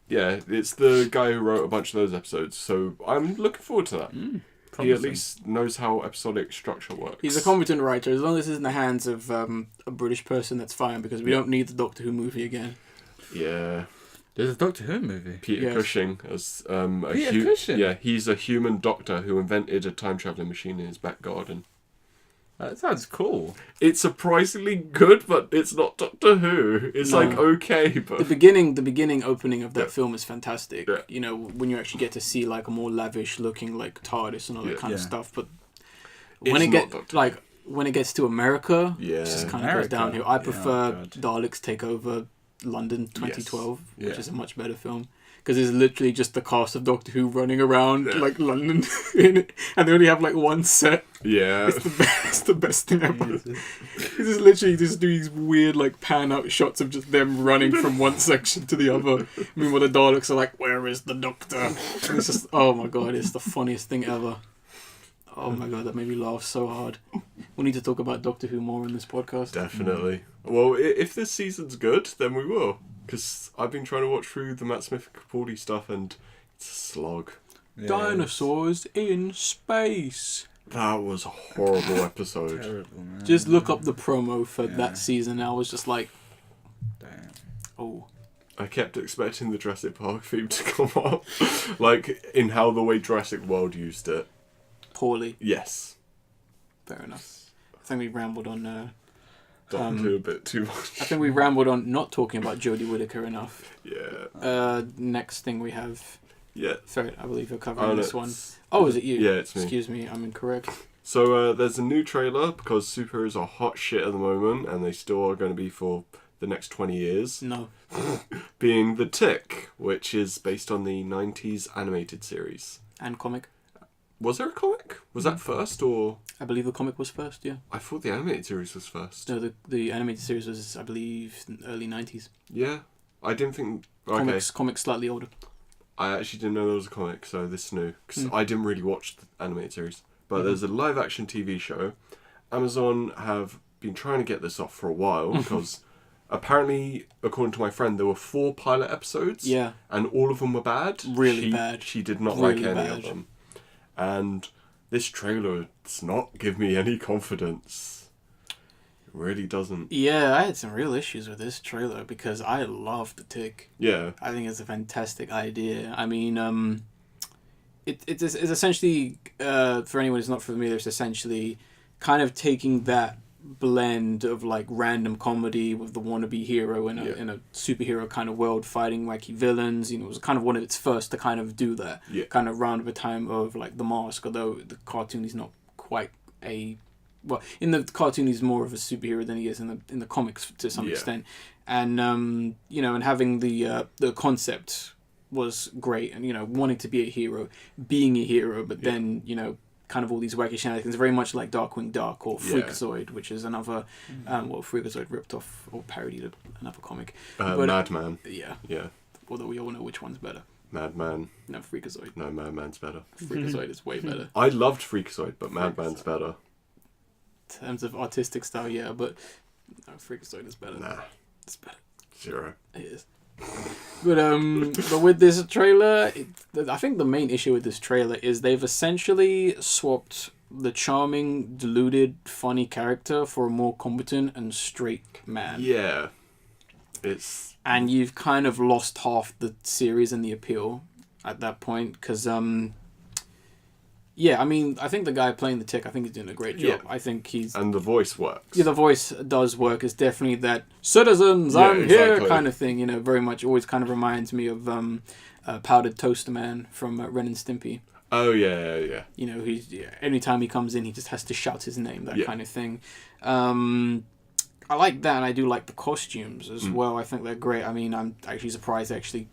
Yeah, it's the guy who wrote a bunch of those episodes, so I'm looking forward to that. He at least knows how episodic structure works. He's a competent writer. As long as it's in the hands of a British person, that's fine, because we don't need the Doctor Who movie again. Yeah. There's a Doctor Who movie. Peter Yes. Cushing as Peter Cushing? Yeah, he's a human doctor who invented a time traveling machine in his back garden. That sounds cool. It's surprisingly good, but it's not Doctor Who. It's like okay, The but beginning opening of that Yeah. film is fantastic. Yeah. You know, when you actually get to see like a more lavish looking like TARDIS and all that Yeah. kind of Yeah. stuff. But It's when it not Doctor Who. when it gets to America, Yeah. it just kind of goes America. downhill. I Yeah, prefer God. Daleks Take Over London 2012, Yes. which Yeah. is a much better film. Because it's literally just the cast of Doctor Who running around like London, in it, and they only have like one set. yeah. It's the best thing ever. It's just literally just do these weird like pan out shots of just them running from one section to the other. Meanwhile, the Daleks are like, "Where is the Doctor?" And it's just, oh my god, it's the funniest thing ever. Oh my god, that made me laugh so hard. We need to talk about Doctor Who more in this podcast. Definitely. Well, if this season's good, then we will. Because I've been trying to watch through the Matt Smith Capaldi stuff, and it's a slog. Yeah, Dinosaurs in space. That was a horrible episode. Terrible, man. Just look up the promo for Yeah. that season. I was just like, Damn. oh. I kept expecting the Jurassic Park theme to come up, like in how the way Jurassic World used it. Poorly. Yes, Fair enough. I think we rambled on. don't do a bit too much. I think we rambled on not talking about Jodie Whittaker enough. Yeah, Next thing we have yeah. Ferret. I believe you're covering this one. it's- Oh, is it you? Yeah, it's me. Excuse me, I'm incorrect. So there's a new trailer because superheroes are hot shit at the moment, and they still are going to be for the next 20 years. No. Being The Tick, which is based on the 90s animated series. And comic. Was there a comic? Was that first, or I believe the comic was first. Yeah. I thought the animated series was first? No, the animated series was, I believe, early 90s. Yeah, I didn't think. Okay, Comics slightly older. I actually didn't know there was a comic, so this is new. Because I didn't really watch the animated series. But there's a live action TV show. Amazon have been trying to get this off for a while because apparently, according to my friend, there were 4 pilot episodes. Yeah. And all of them were bad. Really bad. She did not Really like any bad. of them. And this trailer does not give me any confidence. It really doesn't. Yeah, I had some real issues with this trailer because I love The Tick. Yeah. I think it's a fantastic idea. I mean, it's essentially, for anyone who's not familiar, it's essentially kind of taking that blend of like random comedy with the wannabe hero in a superhero kind of world fighting wacky villains. You know, it was kind of one of its first to kind of do that. Yeah. Kind of around the time of like The Mask, although the cartoon is not quite a... Well, in the cartoon he's more of a superhero than he is in the comics to some extent. And, you know, and having the concept was great, and, you know, wanting to be a hero, being a hero, but then, you know, kind of all these wacky shenanigans, very much like Darkwing Duck or Freakazoid, which is another, Freakazoid ripped off or parodied another comic. But, Madman. Yeah. Yeah. Although we all know which one's better. Madman. No, Freakazoid. No, Madman's better. Freakazoid is way better. I loved Freakazoid, but Madman's better. In terms of artistic style, yeah, but no, Freakazoid is better. Nah. It's better. 0. It is. But with this trailer, I think the main issue with this trailer is they've essentially swapped the charming, deluded, funny character for a more competent and straight man. Yeah. It's... And you've kind of lost half the series and the appeal at that point, because, yeah, I mean, I think the guy playing the Tick, I think he's doing a great job. Yeah. I think he's... And the voice works. Yeah, the voice does work. It's definitely that citizens, I'm here kind of thing. You know, very much always kind of reminds me of Powdered Toaster Man from Ren and Stimpy. Oh, yeah. You know, anytime he comes in, he just has to shout his name, that kind of thing. I like that, and I do like the costumes as well. I think they're great. I mean, I'm actually surprised they actually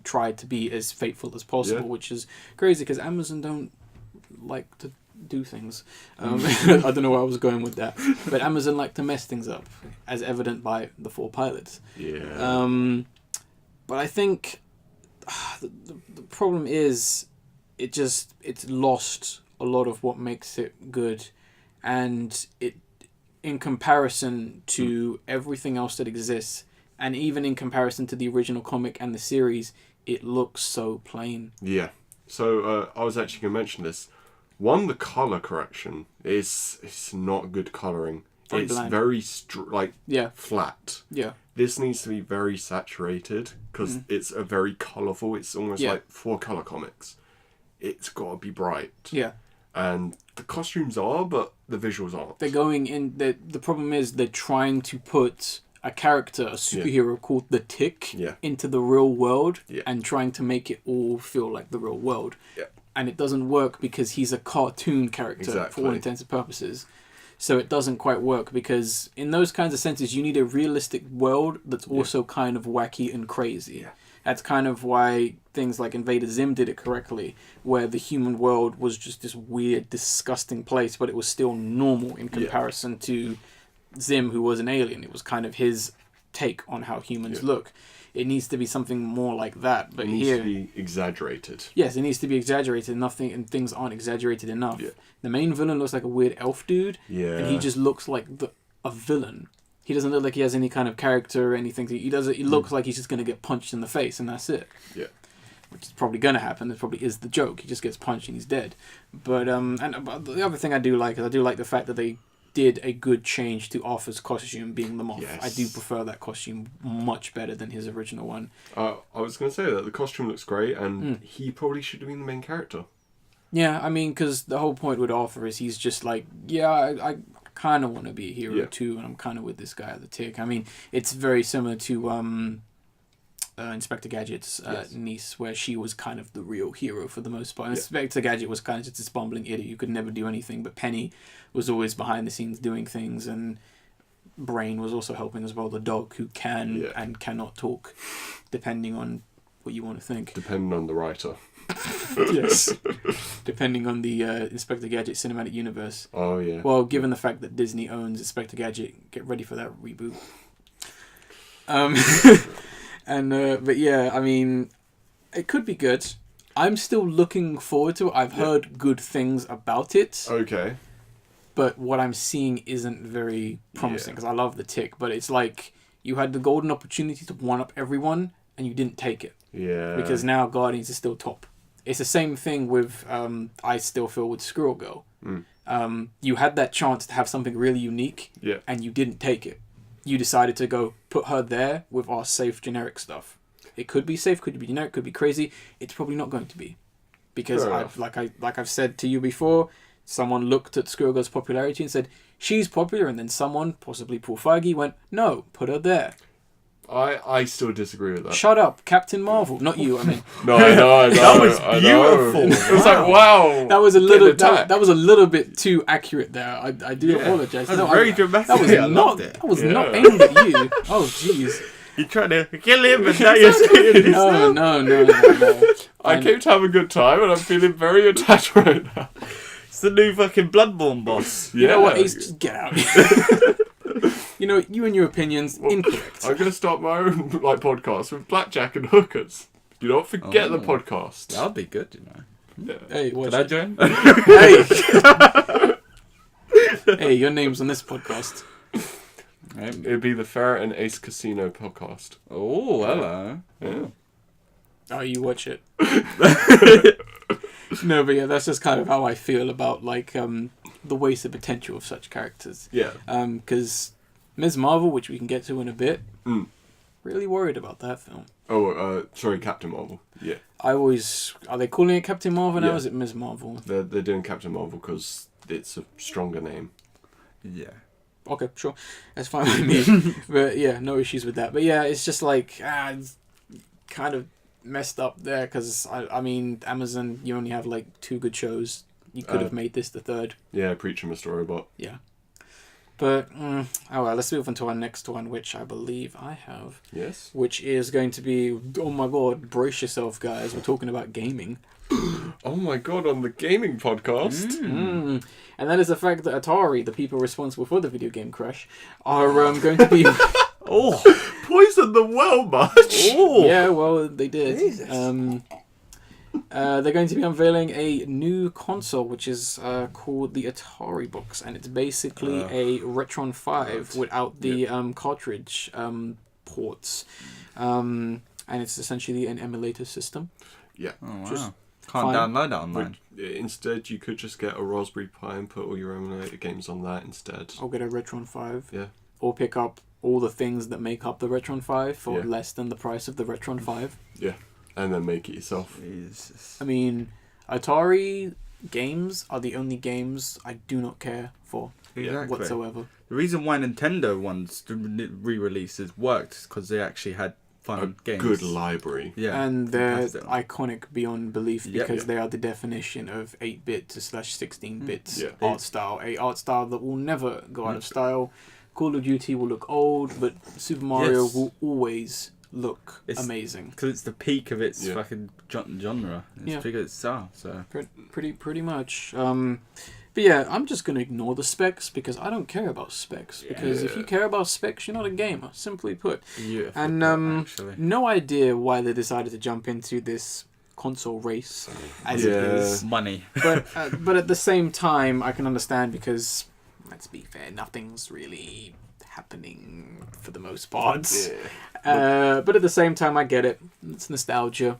tried to be as faithful as possible, which is crazy because Amazon don't like to do things. I don't know where I was going with that, but Amazon like to mess things up, as evident by the 4 pilots. Yeah. But I think the problem is it's lost a lot of what makes it good, and it, in comparison to everything else that exists, and even in comparison to the original comic and the series, it looks so plain. Yeah. So I was actually going to mention this. One, the color correction is not good coloring. Very it's bland. very flat. Yeah. This needs to be very saturated because it's a very colorful. It's almost like 4 color comics. It's got to be bright. Yeah. And the costumes are, but the visuals aren't. They're going in. The problem is they're trying to put a character, a superhero called the Tick, into the real world, and trying to make it all feel like the real world. Yeah. And it doesn't work because he's a cartoon character for all intents and purposes. So it doesn't quite work because in those kinds of senses, you need a realistic world that's also kind of wacky and crazy. Yeah. That's kind of why things like Invader Zim did it correctly, where the human world was just this weird, disgusting place, but it was still normal in comparison to Zim, who was an alien. It was kind of his take on how humans look. It needs to be something more like that. But it needs to be exaggerated. Yes, it needs to be exaggerated. And things aren't exaggerated enough. Yeah. The main villain looks like a weird elf dude. Yeah. And he just looks like a villain. He doesn't look like he has any kind of character or anything. He doesn't. He looks like he's just gonna get punched in the face and that's it. Yeah. Which is probably gonna happen. It probably is the joke. He just gets punched and he's dead. But but the other thing I do like the fact that they did a good change to Arthur's costume being the moth. Yes. I do prefer that costume much better than his original one. I was going to say that the costume looks great, and he probably should have been the main character. Yeah, I mean, because the whole point with Arthur is he's just like, I kind of want to be a hero too, and I'm kind of with this guy at the tick. I mean, it's very similar to Inspector Gadget's niece, where she was kind of the real hero for the most part. Inspector Gadget was kind of just this bumbling idiot who could never do anything, but Penny was always behind the scenes doing things, and Brain was also helping as well, the dog who can and cannot talk, depending on what you want to think. Depending on the writer. Yes. Depending on the Inspector Gadget cinematic universe. Oh, yeah. Well, given the fact that Disney owns Inspector Gadget, get ready for that reboot. But yeah, I mean, it could be good. I'm still looking forward to it. I've heard good things about it. Okay. But what I'm seeing isn't very promising, because I love the tick. But it's like you had the golden opportunity to one-up everyone, and you didn't take it. Yeah. Because now Guardians is still top. It's the same thing with, I still feel, with Squirrel Girl. You had that chance to have something really unique, and you didn't take it. You decided to go put her there with our safe generic stuff. It could be safe, could be generic, could be crazy. It's probably not going to be, because I've said to you before, someone looked at Squirrel Girl's popularity and said she's popular, and then someone, possibly Paul Feige, went, no, put her there. I still disagree with that. Shut up, Captain Marvel. Not you, I mean. No, I know. That was beautiful. It was like, wow. That was a little. That was a little bit too accurate there. I do apologize. That was very dramatic. That was not. That was not aimed at you. Oh jeez. You're trying to kill him, and now you're saying this. No. I came to have a good time, and I'm feeling very attached right now. It's the new fucking Bloodborne boss. You know what, Ace? Just get out. You know, you and your opinions, incorrect. I'm going to start my own podcast with blackjack and hookers. You don't forget the podcast. That'll be good, you know. Yeah. Hey, Can I join? Hey, your name's on this podcast. It'd be the Ferret and Ace Casino podcast. Oh, hello. Yeah. Oh, you watch it. No, but yeah, that's just kind of how I feel about the wasted potential of such characters. Yeah. Because Ms. Marvel, which we can get to in a bit, really worried about that film. Oh, sorry, Captain Marvel. Yeah. Are they calling it Captain Marvel now? Or is it Ms. Marvel? They're doing Captain Marvel because it's a stronger name. Yeah. Okay, sure. That's fine with me. But yeah, no issues with that. But yeah, it's just it's kind of messed up there, because I mean, Amazon, you only have 2 good shows. You could have made this the third. Yeah, Preacher Mr. Robot. Yeah. But, oh well, let's move on to our next one, which I believe I have. Yes. Which is going to be, oh my god, brace yourself, guys. We're talking about gaming. Oh my god, on the gaming podcast. And that is the fact that Atari, the people responsible for the video game crash, are going to be... Poison the well much. Yeah, well, they did. Jesus. They're going to be unveiling a new console, which is called the Atari Box, and it's basically a Retron 5 without the cartridge ports. And it's essentially an emulator system. Yeah. Oh, wow. Just Can't download that online. Instead, you could just get a Raspberry Pi and put all your emulator games on that instead. Or get a Retron 5. Yeah. Or pick up all the things that make up the Retron 5 for less than the price of the Retron 5. Yeah. And then make it yourself. Jesus. I mean, Atari games are the only games I do not care for whatsoever. The reason why Nintendo ones re-releases worked is because they actually had fun games. Good library. Yeah. And they're iconic beyond belief because they are the definition of 8-bit to /16-bit art style. A art style that will never go out of style. Call of Duty will look old, but Super Mario will always look amazing. Because it's the peak of its fucking genre. It's peak of its style. So pretty much. But yeah, I'm just going to ignore the specs because I don't care about specs. Because if you care about specs, you're not a gamer, simply put. And no idea why they decided to jump into this console race as it is. Money. But at the same time, I can understand because, let's be fair, nothing's really happening for the most part. Yeah. But at the same time, I get it. It's nostalgia.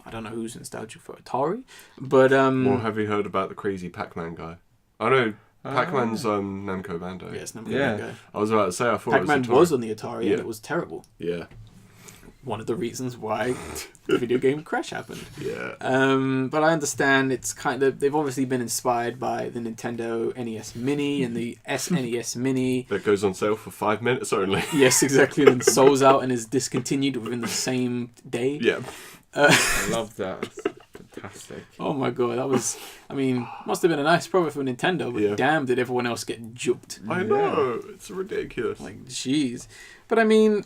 I don't know who's nostalgic for Atari, but Well, have you heard about the crazy Pac-Man guy? I know Pac-Man's Namco Bandai. yes, Namco Yeah. Bandai. I was about to say I thought Pac-Man it was was Atari. on the Atari, Yeah. and it was terrible. Yeah. One of the reasons why the video game crash happened. Yeah. But I understand it's kind of, they've obviously been inspired by the Nintendo NES Mini and the SNES Mini. That goes on sale for 5 minutes only. Yes, exactly. And then Soul's out and is discontinued within the same day. Yeah. I love that. It's fantastic. Oh my god, that was, I mean, must have been a nice profit for Nintendo, but Yeah. damn did everyone else get juked. I know. It's ridiculous. Like, jeez. But I mean,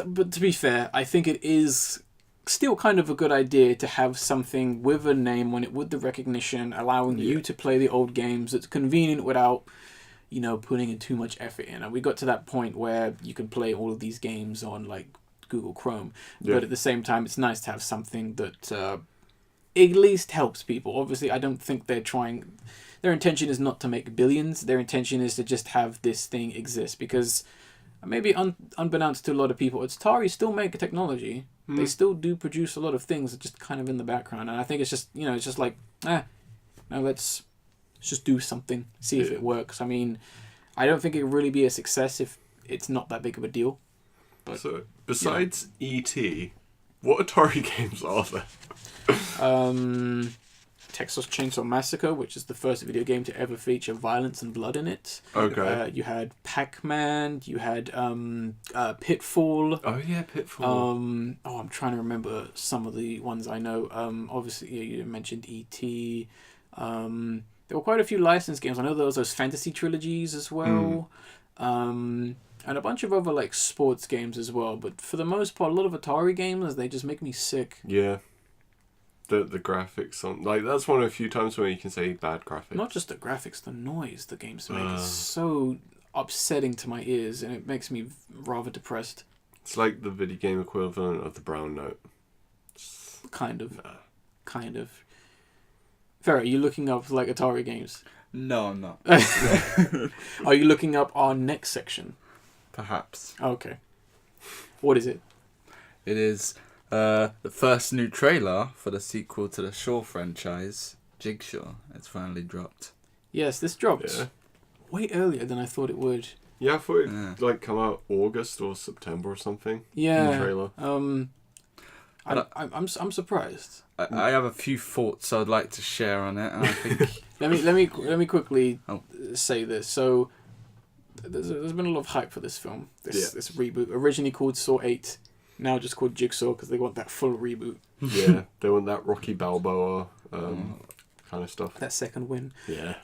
but to be fair, I think it is still kind of a good idea to have something with a name on it, with the recognition, allowing you to play the old games. It's convenient without, putting in too much effort in. And we got to that point where you can play all of these games on, like, Google Chrome. Yeah. But at the same time, it's nice to have something that at least helps people. Obviously, I don't think they're trying... Their intention is not to make billions. Their intention is to just have this thing exist. Because maybe unbeknownst to a lot of people, Atari still make a technology. They still do produce a lot of things that just kind of in the background. And I think it's just, it's just like, let's just do something, see if it works. I mean, I don't think it would really be a success if it's not that big of a deal. But, So, besides E.T., what Atari games are there? Texas Chainsaw Massacre, which is the first video game to ever feature violence and blood in it. Okay. You had Pac-Man. You had Pitfall. Oh, yeah, Pitfall. I'm trying to remember some of the ones I know. Obviously, you mentioned E.T. There were quite a few licensed games. I know there was those fantasy trilogies as well. And a bunch of other like sports games as well. But for the most part, a lot of Atari games, they just make me sick. Yeah. The graphics on... Like, that's one of the few times where you can say bad graphics. Not just the graphics, the noise the games make is so upsetting to my ears, and it makes me rather depressed. It's like the video game equivalent of the brown note. Kind of. Ferret, are you looking up like Atari games? No, I'm not. Are you looking up our next section? Perhaps. Okay. What is it? It is the first new trailer for the sequel to the Shaw franchise, Jigsaw. It's finally dropped. Yes, this dropped Yeah. way earlier than I thought it would. Yeah, I thought it'd like come out August or September or something. Yeah. The trailer. I'm surprised. I have a few thoughts I'd like to share on it, and I think Let me quickly Oh. say this. So there's been a lot of hype for this film. This Yeah. reboot, originally called Saw 8, now just called Jigsaw because they want that full reboot. Yeah, they want that Rocky Balboa kind of stuff. That second win. Yeah.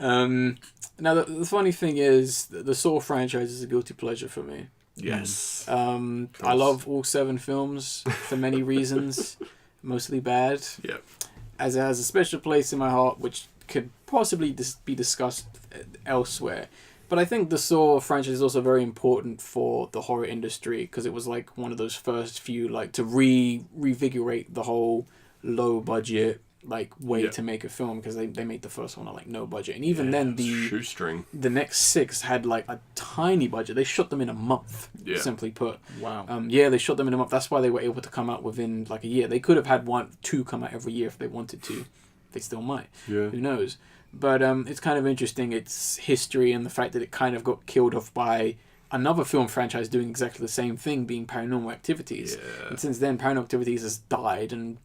Now the funny thing is, the Saw franchise is a guilty pleasure for me. Yes. I love all 7 films for many reasons, mostly bad. Yeah. As it has a special place in my heart, which could possibly be discussed elsewhere. But I think the Saw franchise is also very important for the horror industry because it was like one of those first few like to revigorate the whole low budget like way to make a film because they made the first one at like no budget, and even then shoestring. the next 6 had like a tiny budget. They shot them in a month, simply put. wow. They shot them in a month. That's why they were able to come out within like a year. They could have had 2 come out every year if they wanted to. They still might. Yeah. Who knows? But it's kind of interesting. It's history and the fact that it kind of got killed off by another film franchise doing exactly the same thing, being Paranormal Activities. Yeah. And since then, Paranormal Activities has died and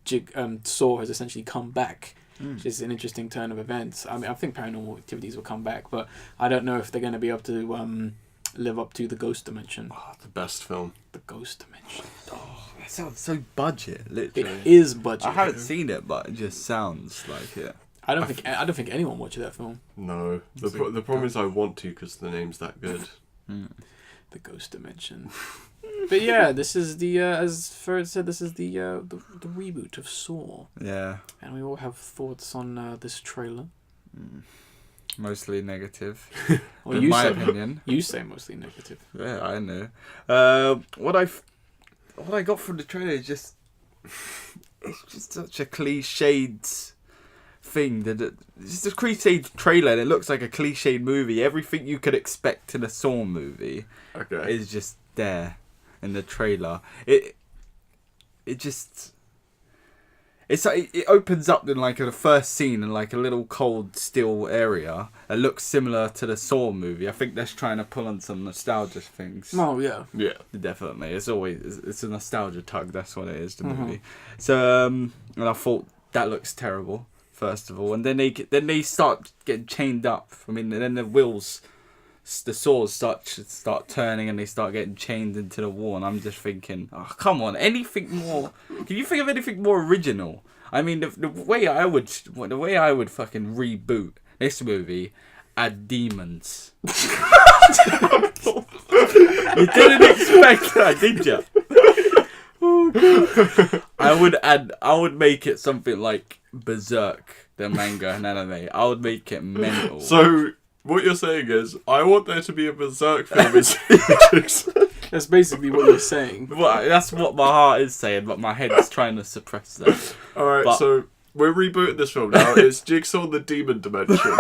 Saw has essentially come back, which is an interesting turn of events. I mean, I think Paranormal Activities will come back, but I don't know if they're going to be able to live up to The Ghost Dimension. Oh, the best film. The Ghost Dimension. That sounds so budget, literally. It is budget. I haven't seen it, but it just sounds like it. I don't think anyone watched that film. No. The problem is I want to because the name's that good. The Ghost Dimension. But yeah, this is the as Ferret said, this is the reboot of Saw, Yeah. and we all have thoughts on this trailer. Mostly negative. Well, in my opinion. You say mostly negative. Yeah, I know. What I got from the trailer is just it's just such a cliched thing. It's just a cliched trailer and it looks like a cliched movie. Everything you could expect in a Saw movie is just there in the trailer. It just... It's like it opens up in like the first scene in like a little cold steel area. It looks similar to the Saw movie. I think that's trying to pull on some nostalgia things. Oh yeah, Yeah, definitely. It's a nostalgia tug. That's what it is. The movie. So and I thought that looks terrible. First of all, and then they start getting chained up. I mean, and then the wheels, the saws start turning, and they start getting chained into the wall. And I'm just thinking, oh come on, anything more? Can you think of anything more original? I mean, the way I would fucking reboot this movie, add demons. You didn't expect that, did you? I would make it something like Berserk, the manga and anime. I would make it mental. So what you're saying is, I want there to be a Berserk film. that's basically what you're saying. Well, that's what my heart is saying, but my head is trying to suppress that. All right, so we're rebooting this film now. It's Jigsaw the Demon Dimension.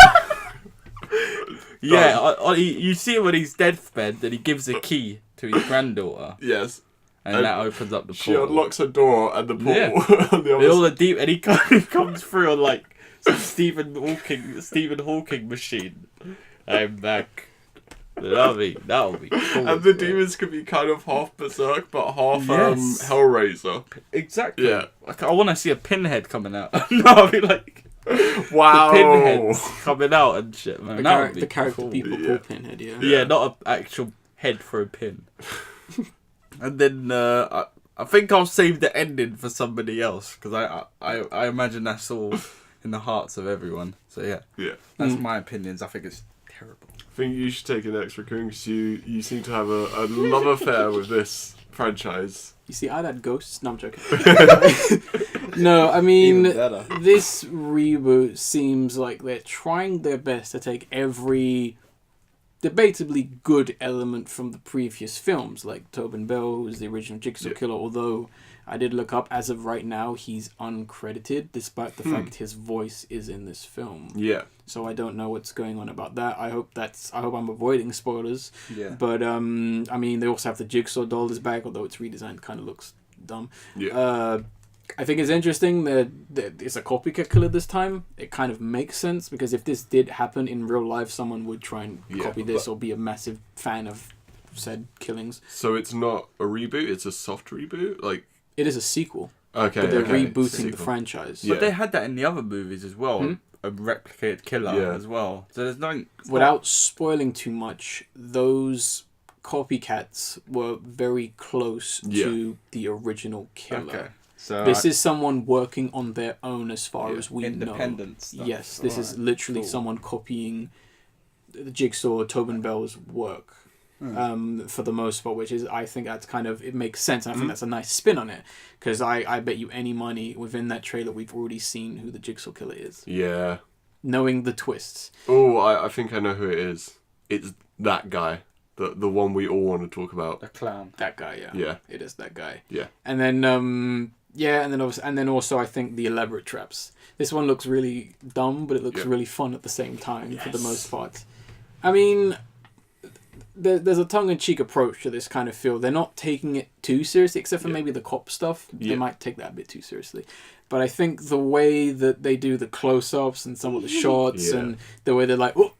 Yeah, you see him when he's deathbed, and he gives a key to his granddaughter. Yes. And that opens up the portal. She unlocks a door and the portal on the All other the and he comes through on like some Stephen Hawking machine. I'm back. That'll be cool. And the demons could be kind of half Berserk, but half Hellraiser. Exactly. Yeah. Like, I want to see a pinhead coming out. No, I mean like... Wow. The pinheads coming out and shit, man. The character cool. people call Pinhead, yeah. Yeah, not an actual head for a pin. And then I think I'll save the ending for somebody else, because I imagine that's all in the hearts of everyone. So yeah, that's my opinions. I think it's terrible. I think you should take an extra Raccoon, because you seem to have a love affair with this franchise. You see, I'd had ghosts. No, I'm joking. No, I mean, this reboot seems like they're trying their best to take every debatably good element from the previous films, like Tobin Bell, who's the original Jigsaw killer, although I did look up, as of right now, he's uncredited, despite the fact his voice is in this film. Yeah. So I don't know what's going on about that. I hope I'm avoiding spoilers. Yeah. But, I mean, they also have the Jigsaw doll is back, although it's redesigned, kind of looks dumb. Yeah. I think it's interesting that it's a copycat killer this time. It kind of makes sense, because if this did happen in real life, someone would try and copy this or be a massive fan of said killings. So it's not a reboot, it's a soft reboot? Like, it is a sequel. Okay. But they're rebooting the franchise. But they had that in the other movies as well. A replicated killer as well. So there's no... Without spoiling too much, those copycats were very close to the original killer. Okay. So this is someone working on their own, as far as we know. Independent stuff. Yes, this is literally someone copying the Jigsaw, Tobin Bell's work. For the most part, which is, I think that's kind of, it makes sense, and I think that's a nice spin on it, because I bet you any money within that trailer we've already seen who the Jigsaw killer is. Yeah. Knowing the twists. Oh, I think I know who it is. It's that guy. The one we all want to talk about. The clown. That guy, yeah. Yeah. It is that guy. Yeah. And then, and then also I think the elaborate traps. This one looks really dumb, but it looks really fun at the same time, for the most part. I mean... There's a tongue-in-cheek approach to this kind of feel. They're not taking it too seriously, except for maybe the cop stuff. They might take that a bit too seriously. But I think the way that they do the close-ups and some of the shots and the way they're like, oh,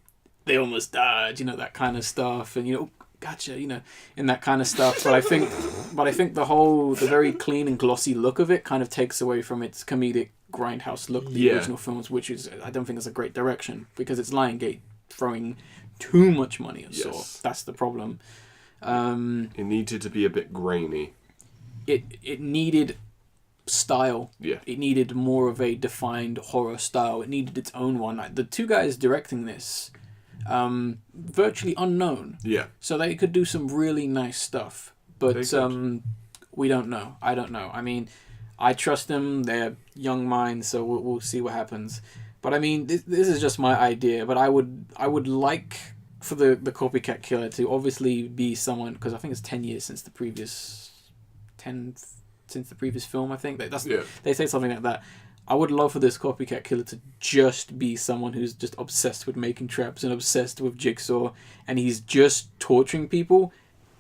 they almost died, that kind of stuff. And, oh, gotcha, and that kind of stuff. But I think the very clean and glossy look of it kind of takes away from its comedic grindhouse look, the original films, which is, I don't think is a great direction, because it's Lionsgate throwing too much money at Saw. That's the problem. It needed to be a bit grainy. It needed style. Yeah. It needed more of a defined horror style. It needed its own one. Like, the two guys directing this, virtually unknown. Yeah. So they could do some really nice stuff. But we don't know. I don't know. I mean, I trust them. They're young minds, so we'll see what happens. But I mean, this is just my idea. But I would like for the copycat killer to obviously be someone, because I think it's 10 years since the previous film. I think they say something like that. I would love for this copycat killer to just be someone who's just obsessed with making traps and obsessed with Jigsaw, and he's just torturing people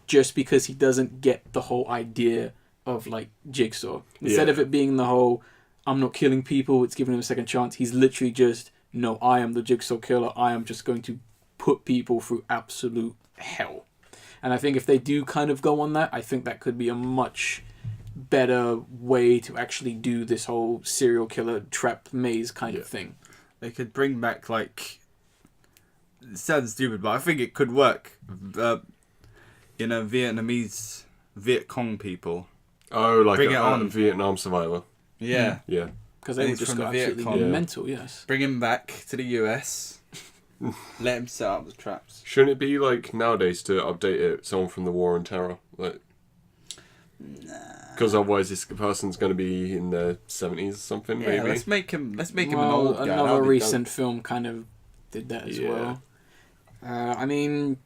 just because he doesn't get the whole idea of like Jigsaw. Instead of it being the whole, I'm not killing people, it's giving him a second chance, he's literally just, no, I am the Jigsaw killer, I am just going to put people through absolute hell. And I think if they do kind of go on that, I think that could be a much better way to actually do this whole serial killer trap maze kind of thing. They could bring back, like, it sounds stupid, but I think it could work. Vietnamese Viet Cong people. Oh, like Bring it on. a Vietnam survivor. Yeah. Yeah. Because they He's were just from got the Viet absolutely Cong. mental, yes. Bring him back to the US. Let him set up the traps. Shouldn't it be like nowadays to update it someone from the War on Terror? Like, because otherwise this person's going to be in their 70s or something. Yeah, maybe. let's make him an old guy. Another That'll be recent film kind of did that as well. I mean,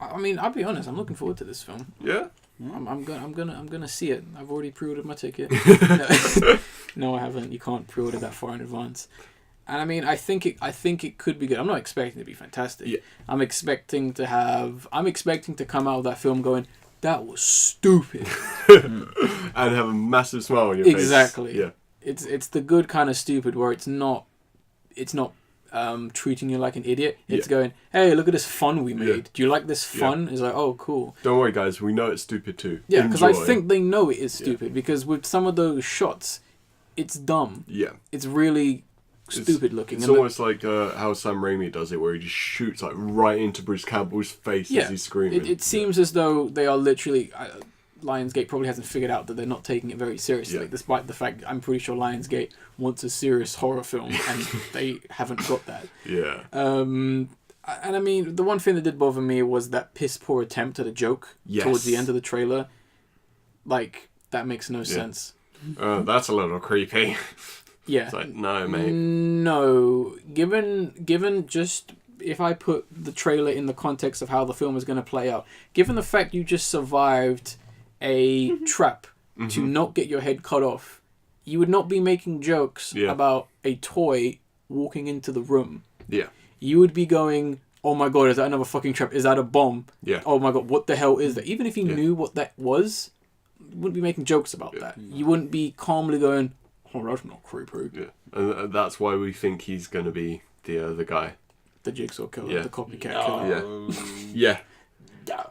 I'll be honest. I'm looking forward to this film. Yeah. I'm gonna see it. I've already pre-ordered my ticket. No, I haven't. You can't pre-order that far in advance. And I mean, I think it could be good. I'm not expecting it to be fantastic. Yeah. I'm expecting to come out of that film going, that was stupid. And have a massive smile on your face. Exactly. Yeah. It's the good kind of stupid where it's not treating you like an idiot. It's going, hey, look at this fun we made. Yeah. Do you like this fun? It's like, oh, cool. Don't worry, guys. We know it's stupid too. Yeah, because I Enjoy. think they know it is stupid because with some of those shots, it's dumb. Yeah. It's really stupid looking. It's and almost like how Sam Raimi does it, where he just shoots like right into Bruce Campbell's face as he's screaming. It seems as though they are literally... Lionsgate probably hasn't figured out that they're not taking it very seriously, despite the fact I'm pretty sure Lionsgate wants a serious horror film, and they haven't got that. Yeah. And I mean, the one thing that did bother me was that piss poor attempt at a joke towards the end of the trailer. Like, that makes no sense. That's a little creepy. Yeah. It's like, no, mate. No. Given just... If I put the trailer in the context of how the film is going to play out, given the fact you just survived a trap to not get your head cut off, you would not be making jokes about a toy walking into the room. Yeah. You would be going, oh my god, is that another fucking trap? Is that a bomb? Yeah. Oh my god, what the hell is that? Even if you knew what that was, you wouldn't be making jokes about that. You wouldn't be calmly going, oh, that's not creepy. Yeah. And that's why we think he's going to be the guy. The Jigsaw killer, the copycat killer. Yeah.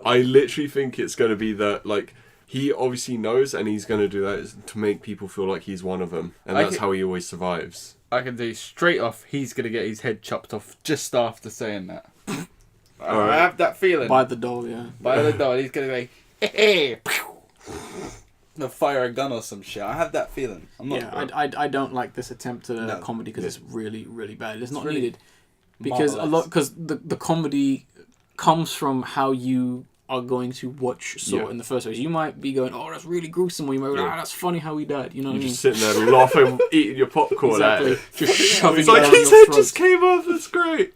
I literally think it's going to be that, like, he obviously knows and he's going to do that to make people feel like he's one of them. And that's how he always survives. I can do straight off, he's going to get his head chopped off just after saying that. I have that feeling. By the doll, yeah. By the doll, he's going to be, hey, the fire a gun or some shit. I have that feeling. I'm not. I don't like this attempt at a comedy because it's really, really bad. It's not really needed. Because the comedy comes from how you are going to watch Saw in the first place. You might be going, oh, that's really gruesome, or you might be like, that's funny how he died. You know what I mean? You're just sitting there laughing, eating your popcorn at it. Just shoving It's it like down his your head throat. just came off. It's great.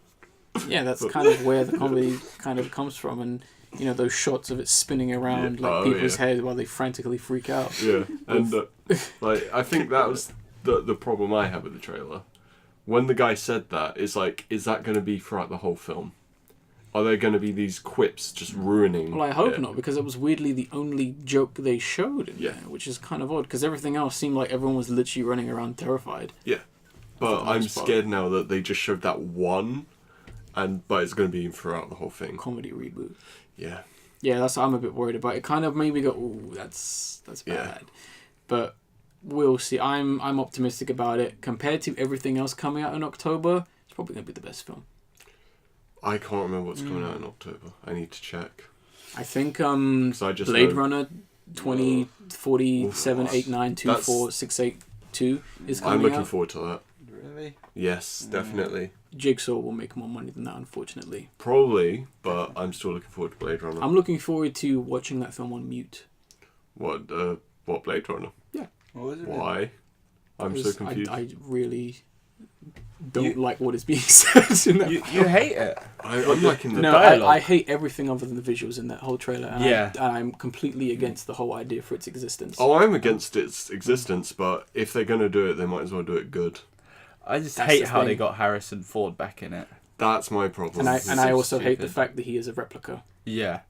Yeah, that's kind of where the comedy kind of comes from, and you know those shots of it spinning around people's heads while they frantically freak out. Yeah, and like I think that was the problem I had with the trailer. When the guy said that, it's like, is that going to be throughout the whole film? Are there going to be these quips just ruining? Well, I hope not, because it was weirdly the only joke they showed in there, which is kind of odd, because everything else seemed like everyone was literally running around terrified. Yeah, but I'm scared now that they just showed that one, but it's going to be throughout the whole thing. Comedy reboot. Yeah. Yeah, that's what I'm a bit worried about. It kind of made me go, ooh, that's bad. Yeah. But we'll see. I'm optimistic about it. Compared to everything else coming out in October, it's probably going to be the best film. I can't remember what's coming out in October. I need to check. I think I just Blade Runner 2047 8924 682 is coming out. I'm looking forward to that. Really? Yes, definitely. Jigsaw will make more money than that, unfortunately. Probably, but I'm still looking forward to Blade Runner. I'm looking forward to watching that film on mute. What Blade Runner? Yeah. What was it? Why? I'm so confused. I really don't like what is being said in that. You hate it. I'm liking the No, dialogue. I hate everything other than the visuals in that whole trailer. And Yeah. I'm completely against the whole idea for its existence. Oh, I'm against its existence, but if they're going to do it, they might as well do it good. I just That's hate the how they thing. got Harrison Ford back in it. That's my problem. And I also hate the stupid. fact that he is a replica. Yeah.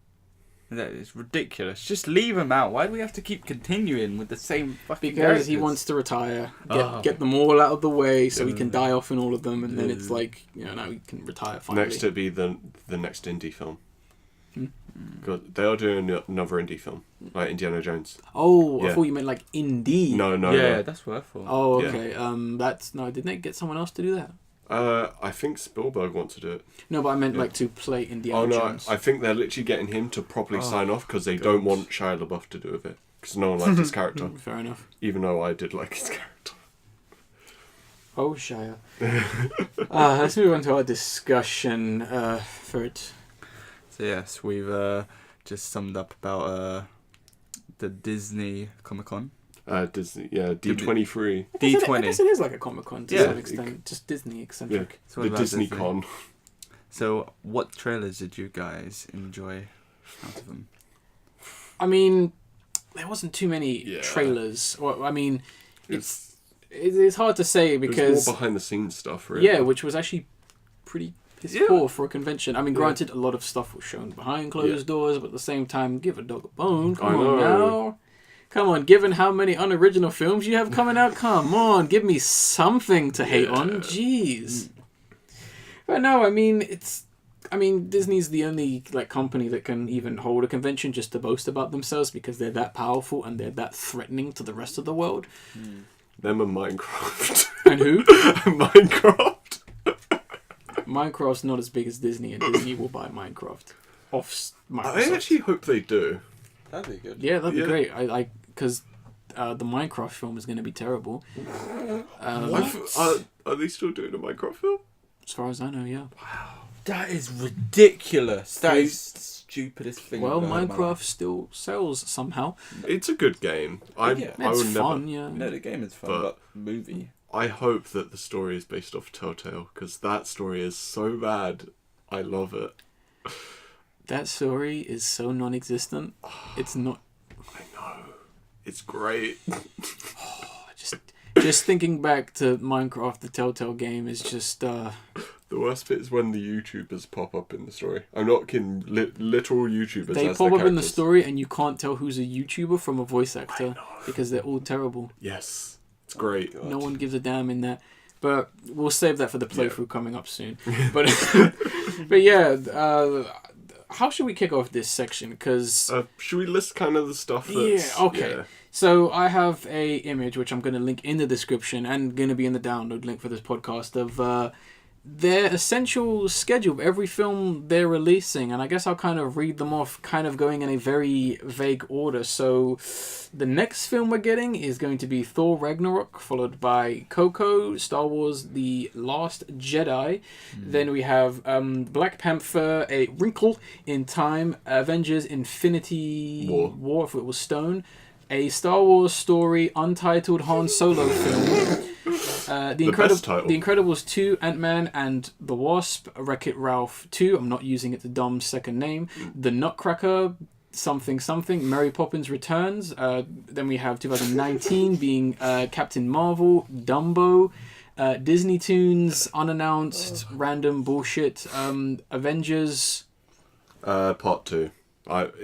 That is ridiculous. Just leave him out. Why do we have to keep continuing with the same fucking Because he characters? wants to retire, Oh. get them all out of the way so he can die off in all of them, and then it's like, now he can retire finally. Next, it'd be the next indie film. Hmm? God, they are doing another indie film, like Indiana Jones. Oh, I Yeah. thought you meant like indie. No. Yeah, that's what I thought. Oh, Yeah. okay. Didn't they get someone else to do that? I think Spielberg wants to do it. No, but I meant Yeah. like to play Indiana Oh no, Jones. I think they're literally getting him to properly sign off because they don't want Shia LaBeouf to do with it because no one liked his character, Fair enough. even though I did like his character. Oh, Shia. Let's move on to our discussion, Ferret. So yes, we've just summed up about the Disney Comic Con. Disney, yeah, D23, I D20. guess it is like a Comic Con to Yeah. some extent, just Disney eccentric. So the what about Disney Con. So what trailers did you guys enjoy out of them? I mean, there wasn't too many Yeah. trailers. Well, I mean, It's it's hard to say it was because more behind the scenes stuff, really. yeah, which was actually pretty piss poor for a convention. I mean, granted, a lot of stuff was shown behind closed doors, but at the same time, give a dog a bone. Come I on know. now. Come on, given how many unoriginal films you have coming out, come on, give me something to hate on. Jeez. But no, I mean, Disney's the only like company that can even hold a convention just to boast about themselves because they're that powerful and they're that threatening to the rest of the world. Them and Minecraft. And who? Minecraft. Minecraft's not as big as Disney, and Disney will buy Minecraft off Microsoft. I actually hope they do. That'd be good. Yeah, that'd be Yeah. great. I because the Minecraft film is going to be terrible. Are they still doing a Minecraft film? As far as I know, yeah. That is ridiculous. That is the stupidest thing. Well, I've ever heard in my Minecraft life. still sells somehow. It's a good game. I It's would fun, never. yeah. No, the game is fun, But- but movie. I hope that the story is based off Telltale because that story is so bad. I love it. That story is so non-existent. It's not. I know. It's great. Just thinking back to Minecraft, the Telltale game, is just. The worst bit is when the YouTubers pop up in the story. I'm not kidding. Literal YouTubers. They as pop their up in the characters. story, and you can't tell who's a YouTuber from a voice actor because they're all terrible. Yes, it's great. No one gives a damn in that. But we'll save that for the playthrough coming up soon. But but yeah, how should we kick off this section? Because Should we list kind of the stuff that's... okay. So I have a image which I'm going to link in the description and going to be in the download link for this podcast of their essential schedule of every film they're releasing, and I guess I'll kind of read them off, kind of going in a very vague order. So the next film we're getting is going to be Thor Ragnarok, followed by Coco, Star Wars The Last Jedi. Then we have Black Panther, A Wrinkle in Time, Avengers Infinity War, if it was Stone, a Star Wars story, untitled Han Solo film. The Incredibles 2, Ant-Man and the Wasp, Wreck-It Ralph 2, I'm not using it to Dom's second name, The Nutcracker, something, Mary Poppins Returns, then we have 2019 being Captain Marvel, Dumbo, Disney Toons, unannounced, random bullshit, Avengers... Part 2.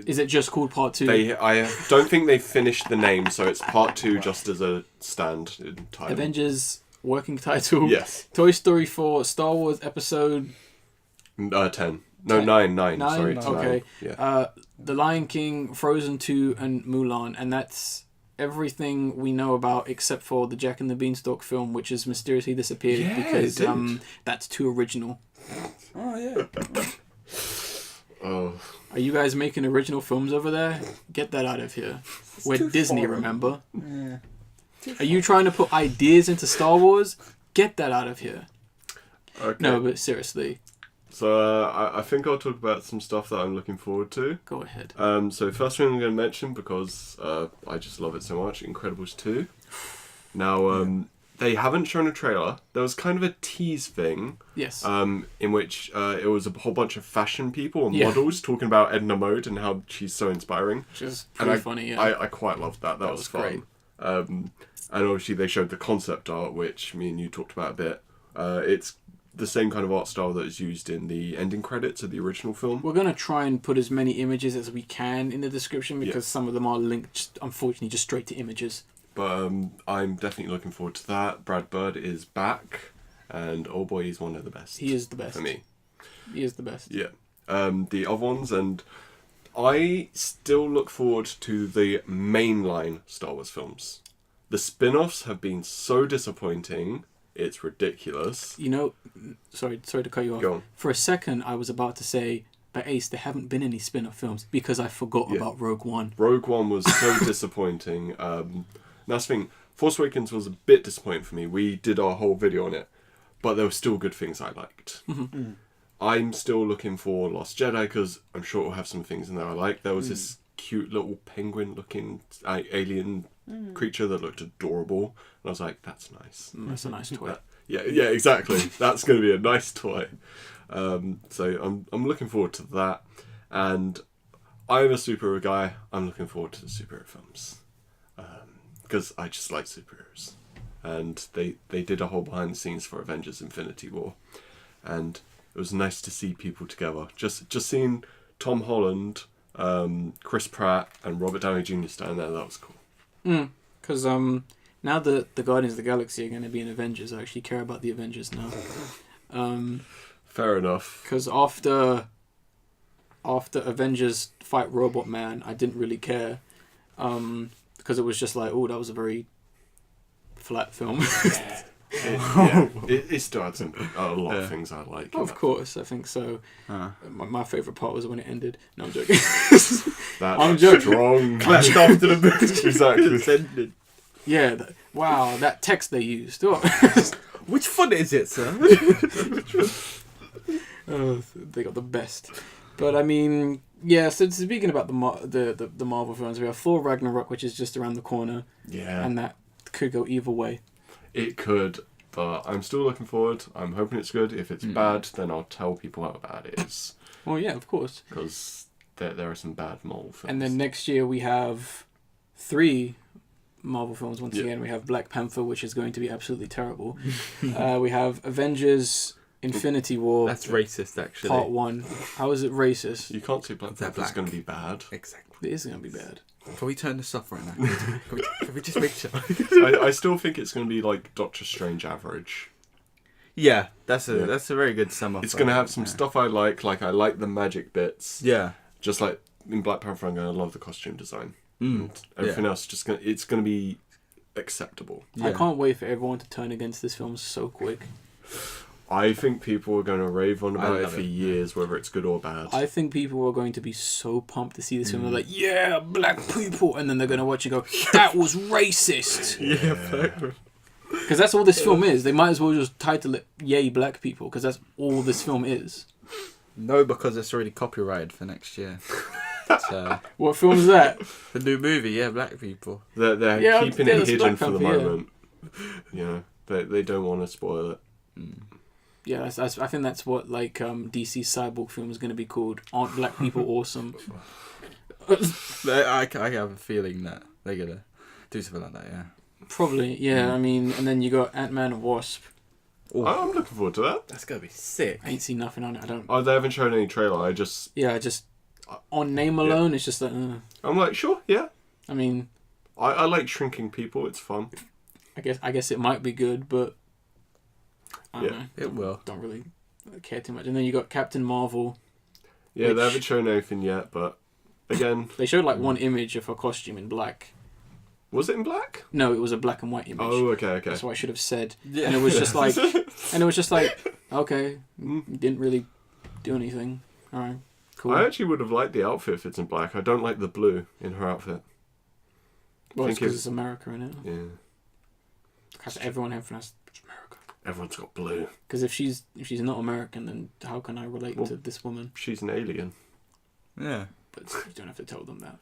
Is it just called Part 2? I don't think they finished the name, so it's Part 2 just as a stand in title. Avengers working title. Yes. Toy Story 4, Star Wars Episode 10. No, 10. 9. Nine? Sorry, it's Okay. 9. Yeah. The Lion King, Frozen 2, and Mulan, and that's everything we know about except for the Jack and the Beanstalk film, which has mysteriously disappeared Yeah, because it did. that's too original. Oh yeah. Oh. Are you guys making original films over there? Get that out of here. We're too Disney, foreign. remember? Yeah. Are you trying to put ideas into Star Wars? Get that out of here. Okay. No, but seriously, So I think I'll talk about some stuff that I'm looking forward to. go ahead. So first thing I'm going to mention, because I just love it so much, Incredibles 2. Now, they haven't shown a trailer. There was kind of a tease thing. Yes. In which it was a whole bunch of fashion people and Yeah. models talking about Edna Mode and how she's so inspiring. Which is pretty funny, yeah. I quite loved that. That was fun. great. And obviously they showed the concept art, which me and you talked about a bit. It's the same kind of art style that is used in the ending credits of the original film. We're going to try and put as many images as we can in the description because some of them are linked, unfortunately, just straight to images. But I'm definitely looking forward to that. Brad Bird is back, and oh boy, he's one of the best. He is the best. For me. He is the best. Yeah. The other ones, and I still look forward to the mainline Star Wars films. The spin-offs have been so disappointing, it's ridiculous. You know, sorry to cut you off. Go on. For a second, I was about to say, but Ace, there haven't been any spin-off films because I forgot about Rogue One. Rogue One was so disappointing. That's the thing. Force Awakens was a bit disappointing for me. We did our whole video on it, but there were still good things I liked. Mm-hmm. I'm still looking for Lost Jedi because I'm sure it'll have some things in there I like. There was this cute little penguin-looking alien creature that looked adorable, and I was like, "That's nice. That's a nice toy." Yeah, exactly. That's going to be a nice toy. So I'm looking forward to that, and I'm a superhero guy. I'm looking forward to the superhero films because I just like superheroes, and they did a whole behind the scenes for Avengers: Infinity War, and it was nice to see people together. Just seeing Tom Holland, Chris Pratt, and Robert Downey Jr. standing there, that was cool. Because now that the Guardians of the Galaxy are going to be in Avengers, I actually care about the Avengers now. Fair enough. Because after Avengers fight Robot Man, I didn't really care. Because it was just like, oh, that was a very flat film. It still had a lot of things I like. Of course, I think so. My favourite part was when it ended. No, I'm joking. I'm joking. Strong. Clapped after the movie. Exactly. Yeah, wow, that text they used. Oh. Which font is it, sir? They got the best. But I mean, yeah. So speaking about the Marvel films, we have Thor Ragnarok, which is just around the corner. Yeah. And that could go either way. It could, but I'm still looking forward. I'm hoping it's good. If it's bad, then I'll tell people how bad it is. Well, yeah, of course. Because there are some bad Marvel films. And then next year we have 3 Marvel films once again. We have Black Panther, which is going to be absolutely terrible. We have Avengers Infinity War. That's racist, actually. Part 1. How is it racist? You can't say Black Panther's black. going to be bad. Exactly. It is going to be bad. Can we turn this off right now? Can we just make sure? I still think it's going to be like Doctor Strange average. Yeah, that's a very good sum up. It's going to have some stuff I like I like the magic bits. Yeah. Just like in Black Panther, I'm going to love the costume design. And everything else, it's going to be acceptable. Yeah. I can't wait for everyone to turn against this film so quick. I think people are going to rave on about it for years, whether it's good or bad. I think people are going to be so pumped to see this film. They're like, yeah, black people. And then they're going to watch it and go, that was racist. Yeah. Because that's all this film is. They might as well just title it Yay Black People, because that's all this film is. No, because it's already copyrighted for next year. So, what film is that? The new movie, Black People. They're keeping it hidden for the Panther, moment. You know, they don't want to spoil it. Yeah, I think that's what DC's Cyborg film is going to be called. Aren't black people awesome? I have a feeling that they're going to do something like that, yeah. Probably, yeah. I mean, and then you got Ant-Man and Wasp. Ooh. I'm looking forward to that. That's going to be sick. I ain't seen nothing on it. I don't... Oh, they haven't shown any trailer. On name alone, it's just like... I'm like, sure, yeah. I mean... I like shrinking people. It's fun. I guess it might be good, but... I don't know. It will. Don't really care too much. And then you got Captain Marvel. Yeah, they haven't shown anything yet, but again... They showed one image of her costume in black. Was it in black? No, it was a black and white image. Oh, okay. That's what I should have said. Yeah. And it was just okay, didn't really do anything. All right, cool. I actually would have liked the outfit if it's in black. I don't like the blue in her outfit. Well, it's because it's America, innit? Yeah. Because everyone has America. Everyone's got blue. Because if she's not American, then how can I relate to this woman? She's an alien. Yeah. But you don't have to tell them that.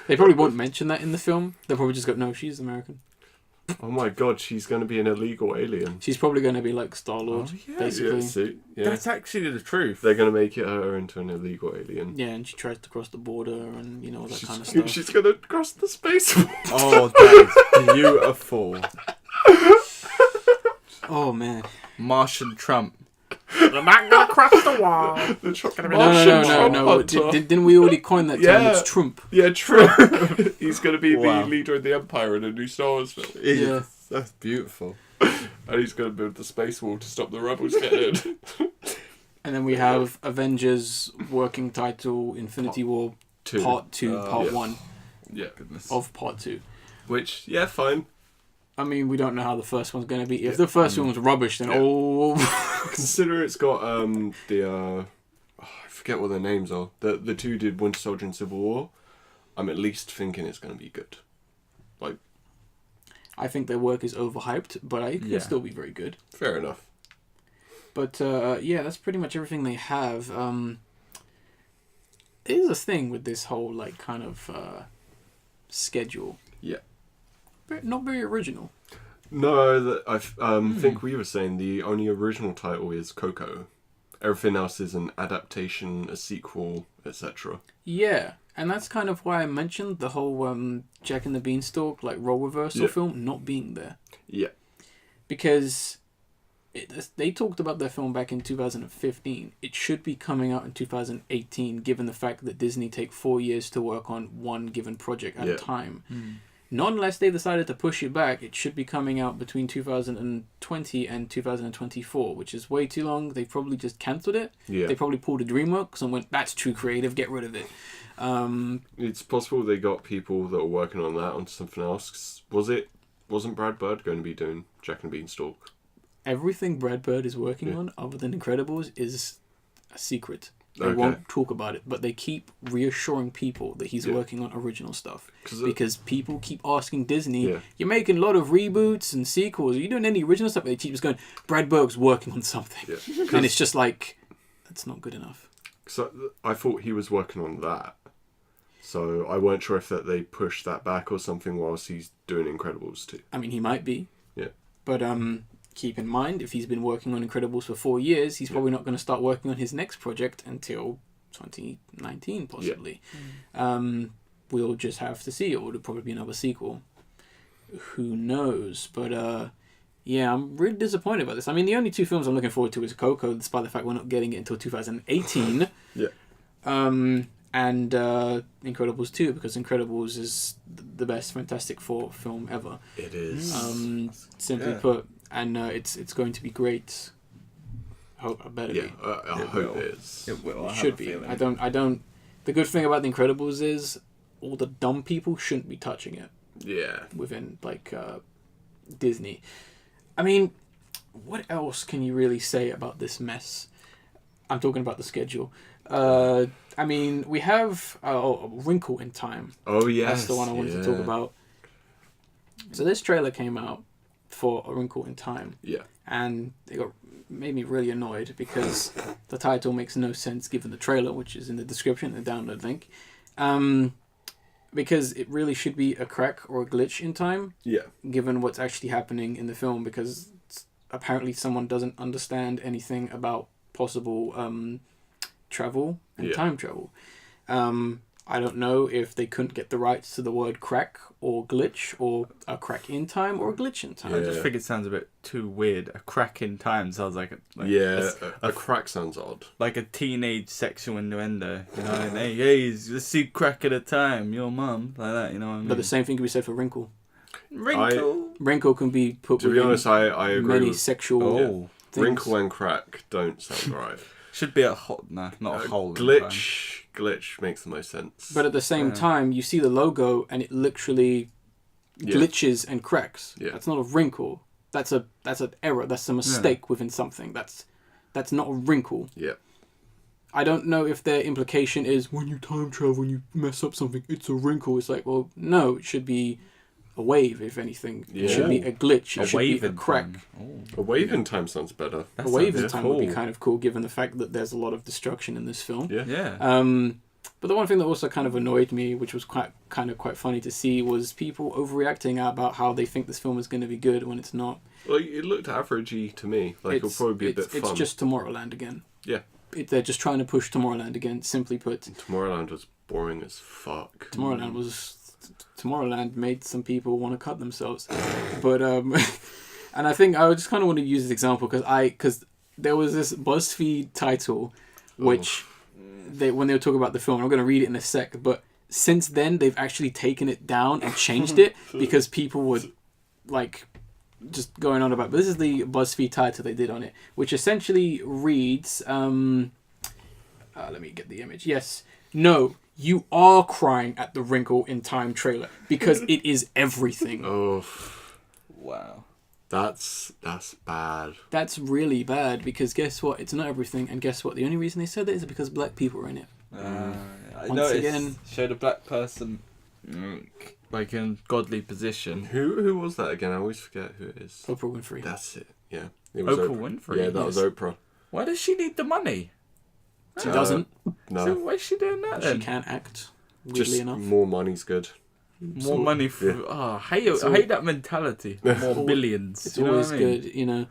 They probably won't mention that in the film. They'll probably just go, no, she's American. Oh my god, she's going to be an illegal alien. She's probably going to be like Star-Lord, Oh, yeah. basically. Yeah, see? Yeah. That's actually the truth. They're going to make her into an illegal alien. Yeah, and she tries to cross the border and, all that kind of She's stuff. going to cross the space. Oh, that is beautiful. Oh, man. Martian Trump. We're not gonna cross the wall. The Trump No. Didn't we already coin that term? It's Trump. Yeah, Trump. He's going to be Wow. the leader of the Empire in a new Star Wars film. Yeah. That's beautiful. And he's going to build the space wall to stop the rebels getting in. And then we have Avengers working title Infinity War Part 2, Part yeah. 1 Yeah. Goodness. of Part 2. Which, yeah, fine. I mean, we don't know how the first one's going to be. If the first one was rubbish, then Consider it's got I forget what their names are. The two did Winter Soldier and Civil War. I'm at least thinking it's going to be good. Like, I think their work is overhyped, but it could still be very good. fair enough. But yeah, that's pretty much everything they have. There's a thing with this whole like kind of schedule. Yeah. Not very original. No, I think we were saying the only original title is Coco. Everything else is an adaptation, a sequel, etc. Yeah, and that's kind of why I mentioned the whole Jack and the Beanstalk like role reversal film not being there. Yeah. Because they talked about their film back in 2015. It should be coming out in 2018, given the fact that Disney take 4 years to work on one given project at a time. Not unless they decided to push it back. It should be coming out between 2020 and 2024, which is way too long. They probably just cancelled it. Yeah. They probably pulled a DreamWorks and went, that's too creative, get rid of it. It's possible they got people that were working on that onto something else. Wasn't Brad Bird going to be doing Jack and Beanstalk? Everything Brad Bird is working on, other than Incredibles, is a secret. They won't talk about it, but they keep reassuring people that he's working on original stuff. Because people keep asking Disney, you're making a lot of reboots and sequels, are you doing any original stuff? They keep just going, Brad Bird's working on something. Yeah. And it's just like, that's not good enough. So I thought he was working on that. So I weren't sure if that they pushed that back or something whilst he's doing Incredibles too. I mean, he might be. Yeah. But keep in mind, if he's been working on Incredibles for 4 years, he's probably not going to start working on his next project until 2019, possibly. We'll just have to see. It would probably be another sequel. Who knows? But yeah, I'm really disappointed about this. I mean, the only two films I'm looking forward to is Coco, despite the fact we're not getting it until 2018. And Incredibles 2, because Incredibles is the best Fantastic Four film ever. It is. Simply put. And it's going to be great. I bet it be. I hope it is. It will. It should be. I don't. The good thing about The Incredibles is all the dumb people shouldn't be touching it. Yeah. Within like Disney. I mean, what else can you really say about this mess? I'm talking about the schedule. I mean, we have A Wrinkle in Time. Oh yes. That's the one I wanted to talk about. So this trailer came out for A Wrinkle in Time. Yeah. And it made me really annoyed because the title makes no sense given the trailer, which is in the description, the download link. Because it really should be a crack or a glitch in time. Yeah. Given what's actually happening in the film, because apparently someone doesn't understand anything about possible travel and time travel. I don't know if they couldn't get the rights to the word crack or glitch or a crack in time or a glitch in time. I just think it sounds a bit too weird. A crack in time sounds like a crack sounds odd. Like a teenage sexual innuendo. You know what I mean? Hey, let's see crack at a time. Your mum, like that. You know what I mean? But the same thing can be said for wrinkle. Wrinkle can be put. To be honest, I agree. Many with sexual. Things. Wrinkle and crack don't sound right. Should be a hole. Nah, not a hole. Glitch makes the most sense. But at the same time, you see the logo and it literally glitches and cracks. Yeah. That's not a wrinkle. That's an error. That's a mistake within something. That's not a wrinkle. Yeah. I don't know if their implication is when you time travel, when you mess up something, it's a wrinkle. It's like, well, no, it should be a wave, if anything. It should be a glitch. It should be a crack. A wave in time sounds better. A wave in time would be kind of cool, given the fact that there's a lot of destruction in this film. Yeah. But the one thing that also kind of annoyed me, which was quite funny to see, was people overreacting about how they think this film is going to be good when it's not. Like, it looked averagey to me. Like, it'll probably be a bit fun. It's just Tomorrowland again. Yeah. They're just trying to push Tomorrowland again, simply put. Tomorrowland was boring as fuck. Tomorrowland made some people want to cut themselves. But, and I think I just kind of want to use this example because there was this BuzzFeed title, which when they were talking about the film, I'm going to read it in a sec, but since then they've actually taken it down and changed it because people were like just going on about. But this is the BuzzFeed title they did on it, which essentially reads, let me get the image. Yes, no, you are crying at the Wrinkle in Time trailer because it is everything. Oh, wow. That's bad. That's really bad because guess what? It's not everything, and guess what? The only reason they said that is because black people are in it. I Once noticed, again, showed a black person like in godly position. Who was that again? I always forget who it is. Oprah Winfrey. That's it. Yeah. It was Oprah Winfrey. Yeah, that was Oprah. Why does she need the money? She doesn't. No. So why is she doing that then? She can't act. Weirdly Just enough. more money's good. More money for... Yeah. Oh, I hate that mentality. More billions. It's you know always what I mean? good, you know.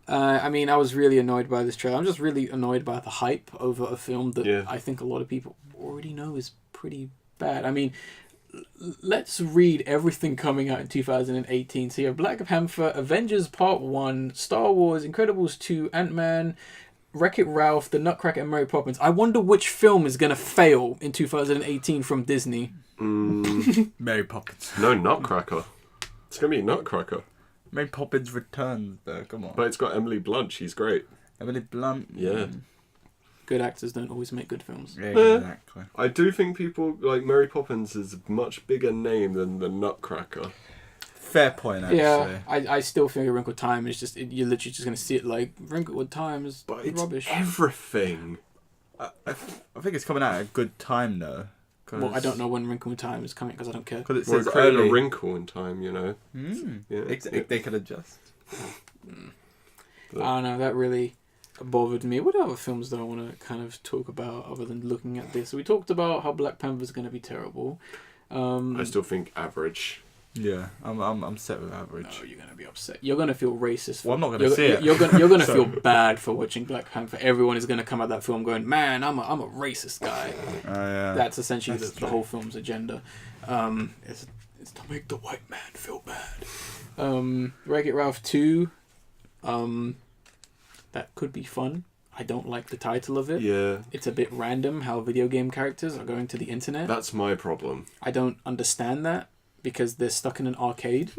I mean, I was really annoyed by this trailer. I'm just really annoyed by the hype over a film that I think a lot of people already know is pretty bad. I mean, let's read everything coming out in 2018. So you have Black Panther, Avengers Part 1, Star Wars, Incredibles 2, Ant-Man, Wreck-It Ralph, The Nutcracker, and Mary Poppins. I wonder which film is going to fail in 2018 from Disney. Mary Poppins. No, Nutcracker. It's going to be Nutcracker. Mary Poppins Returns, though. Come on. But it's got Emily Blunt. She's great. Emily Blunt. Yeah. Good actors don't always make good films. Yeah, exactly. I do think people like Mary Poppins is a much bigger name than the Nutcracker. Fair point, actually. Yeah, I still think A Wrinkle in Time is just... you're literally just going to see it like, Wrinkle in Time is But it's rubbish. everything. I think it's coming out at a good time, though. Well, I don't know when Wrinkle in Time is coming because I don't care. Because it We're says creating early. a wrinkle in time, you know. Yeah. They could adjust. I don't know, that really bothered me. What other films do I want to kind of talk about other than looking at this? We talked about how Black Panther's going to be terrible. I still think average. Yeah, I'm set with average. No, you're going to be upset. You're going to feel racist. Well, I'm not going to see it. You're going to feel bad for watching Black Panther. Everyone is going to come at that film going, man, I'm a racist guy. Yeah. That's essentially the whole film's agenda. It's to make the white man feel bad. Wreck-It Ralph 2, that could be fun. I don't like the title of it. Yeah. It's a bit random how video game characters are going to the internet. That's my problem. I don't understand that because they're stuck in an arcade.